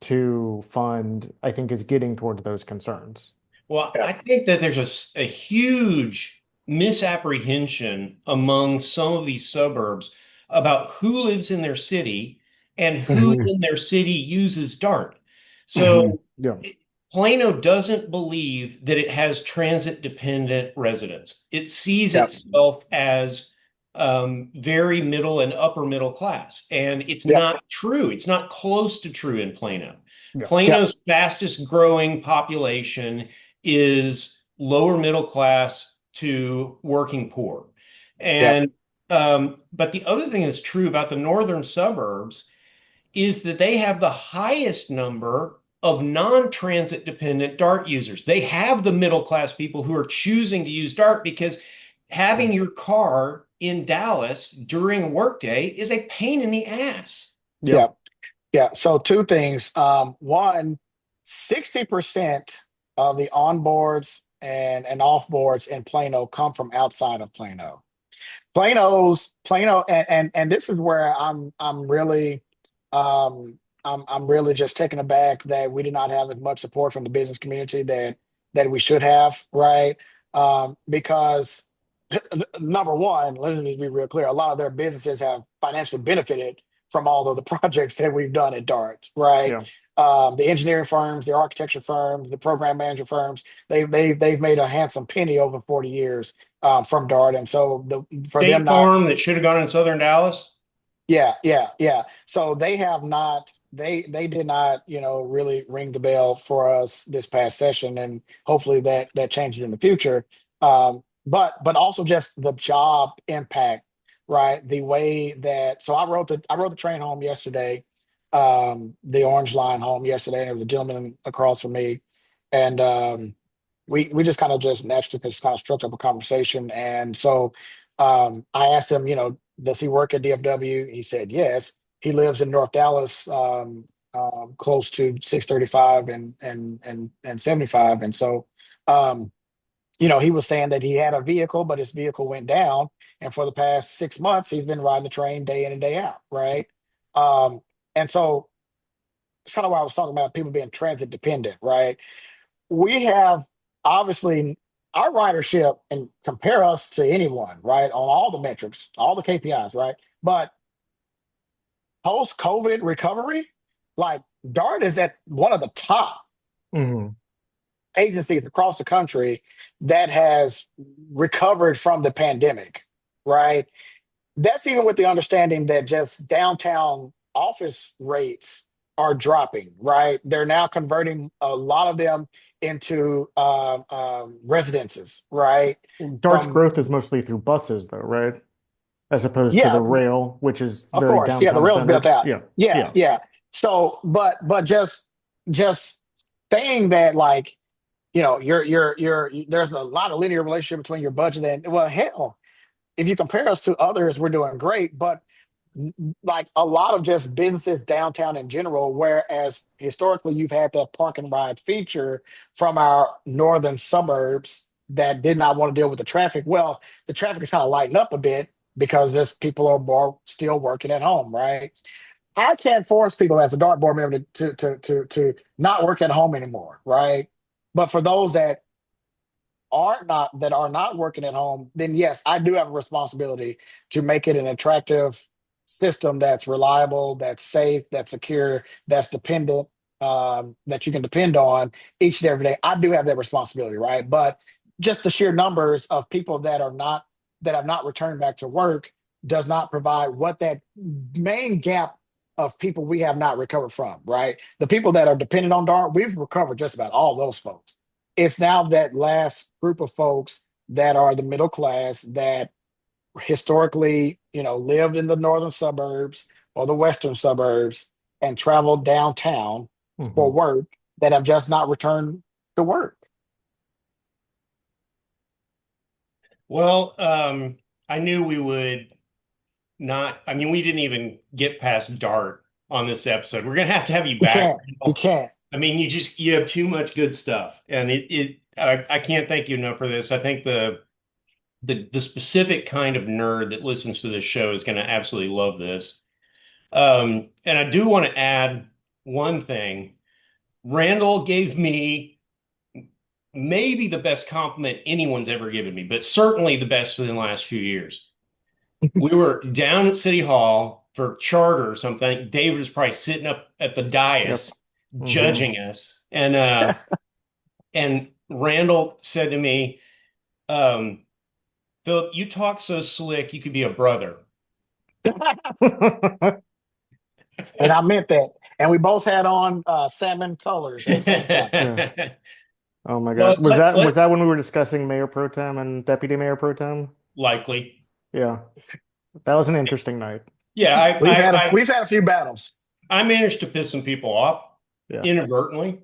to fund, I think is getting towards those concerns. well, yeah. I think that there's a huge misapprehension among some of these suburbs about who lives in their city and who Hmm. in their city uses Dart. Hmm. So Yeah. Plano doesn't believe that it has transit dependent residents. It sees Yep, itself as very middle and upper middle class. And it's yep, not true. It's not close to true in Plano. Yeah. yep, Plano's fastest growing population is lower middle class to working poor. yep, And but the other thing that's true about the northern suburbs is that they have the highest number of non-transit dependent Dart users. They have the middle class people who are choosing to use Dart because having your car in Dallas during a workday is a pain in the ass. Yeah. yep. Yeah. So two things. One, 60% of the onboards and offboards in Plano come from outside of Plano. Plano, and this is where I'm really I'm really just taken aback that we did not have as much support from the business community that we should have, right? Because number one, let me be real clear, a lot of their businesses have financially benefited from all of the projects that we've done at Dart, right? Yeah. The engineering firms, the architecture firms, the program manager firms, they've made a handsome penny over 40 years from Dart, and so for them State not, Farm that should have gone in Southern Dallas. yeah, yeah, yeah. So they have not, they did not, really ring the bell for us this past session, and hopefully that changes in the future. But also just the job impact, right? The way that I rode the train home yesterday, the Orange Line home yesterday, and there was a gentleman across from me, and we just kind of just naturally just kind of struck up a conversation. And so I asked him, does he work at DFW? He said yes. He lives in North Dallas, close to 635 and 75. And so he was saying that he had a vehicle, but his vehicle went down. And for the past 6 months, he's been riding the train day in and day out, right? Um, and so it's kind of why I was talking about people being transit dependent, right? We have obviously our ridership and compare us to anyone, right? On all the metrics, all the KPIs, right? But post COVID recovery, like DART is at one of the top Hmm. agencies across the country that has recovered from the pandemic, right? That's even with the understanding that just downtown office rates are dropping, right? They're now converting a lot of them into residences, right? Dart's From growth is mostly through buses, though, right? As opposed to yeah, the rail, which is of very course, yeah, the downtown rail's built centered. out. Yeah, Yeah, yeah. yeah. So, but just saying that, like, there's a lot of linear relationship between your budget and, well, hell, if you compare us to others, we're doing great. But like a lot of just businesses downtown in general, whereas historically you've had that park and ride feature from our northern suburbs that did not want to deal with the traffic. Well, the traffic is kind of lighting up a bit because there's people are more still working at home, right? I can't force people as a dart board member to not work at home anymore, right? But for those that are not working at home, then yes, I do have a responsibility to make it an attractive system that's reliable, that's safe, that's secure, that's dependent, that you can depend on each and every day. I do have that responsibility, right? But just the sheer numbers of people that have not returned back to work does not provide what that main gap of people we have not recovered from, right? The people that are dependent on DART, we've recovered just about all those folks. It's now that last group of folks that are the middle class that historically, lived in the northern suburbs or the western suburbs and traveled downtown for Hmm. work that have just not returned to work. Well, I knew we would not. I mean, we didn't even get past Dart on this episode. We're gonna have to have you You back. can't. You can't. I mean, you have too much good stuff, and I can't thank you enough for this. I think the specific kind of nerd that listens to this show is going to absolutely love this. And I do want to add one thing. Randall gave me maybe the best compliment anyone's ever given me, but certainly the best within the last few years. We were down at City Hall for charter or something. David was probably sitting up at the Yep. dais Hmm. judging us. And Randall said to me, Philip, you talk so slick, you could be a brother. And I meant that. And we both had on salmon colors at the same time. Yeah. Oh my Well, God. Was that when we were discussing Mayor Pro Tem and Deputy Mayor Pro Tem? likely. Yeah. That was an interesting night. Yeah, We've had a few battles. I managed to piss some people off Yeah. inadvertently.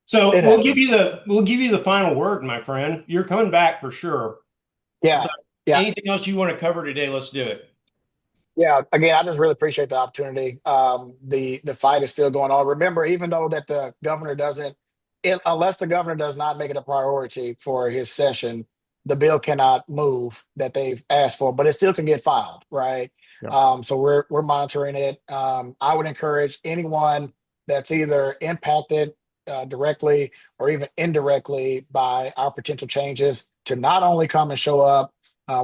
So It happens. we'll give you the final word, my friend. You're coming back for sure. Yeah. But Yeah. anything else you want to cover today, let's do it. Yeah, again, I just really appreciate the opportunity. The fight is still going on. Remember, even though that the governor doesn't, unless the governor does not make it a priority for his session, the bill cannot move that they've asked for, but it still can get filed, right? Yeah. So we're monitoring it. I would encourage anyone that's either impacted directly or even indirectly by our potential changes to not only come and show up.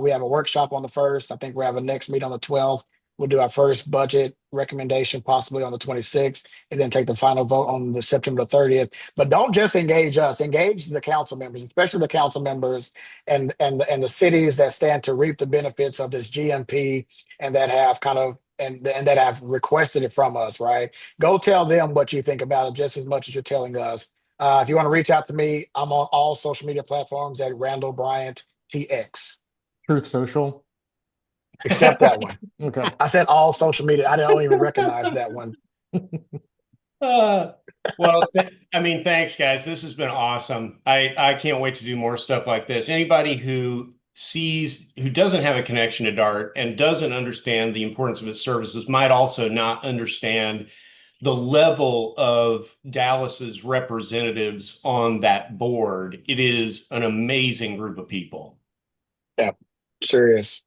We have a workshop on the 1st. I think we have a next meet on the 12th. We'll do our first budget recommendation possibly on the 26th, and then take the final vote on the September 30th. But don't just engage us, engage the council members, especially the council members and the cities that stand to reap the benefits of this GMP and that have kind of and that have requested it from us, right? Go tell them what you think about it just as much as you're telling us. If you want to reach out to me, I'm on all social media platforms at Randall Bryant TX. Truth Social. Except that one. Okay. I said all social media. I don't even recognize that one. Uh, well, I mean, thanks, guys. This has been awesome. I can't wait to do more stuff like this. Anybody who doesn't have a connection to Dart and doesn't understand the importance of its services might also not understand the level of Dallas's representatives on that board. It is an amazing group of people. Yeah, serious.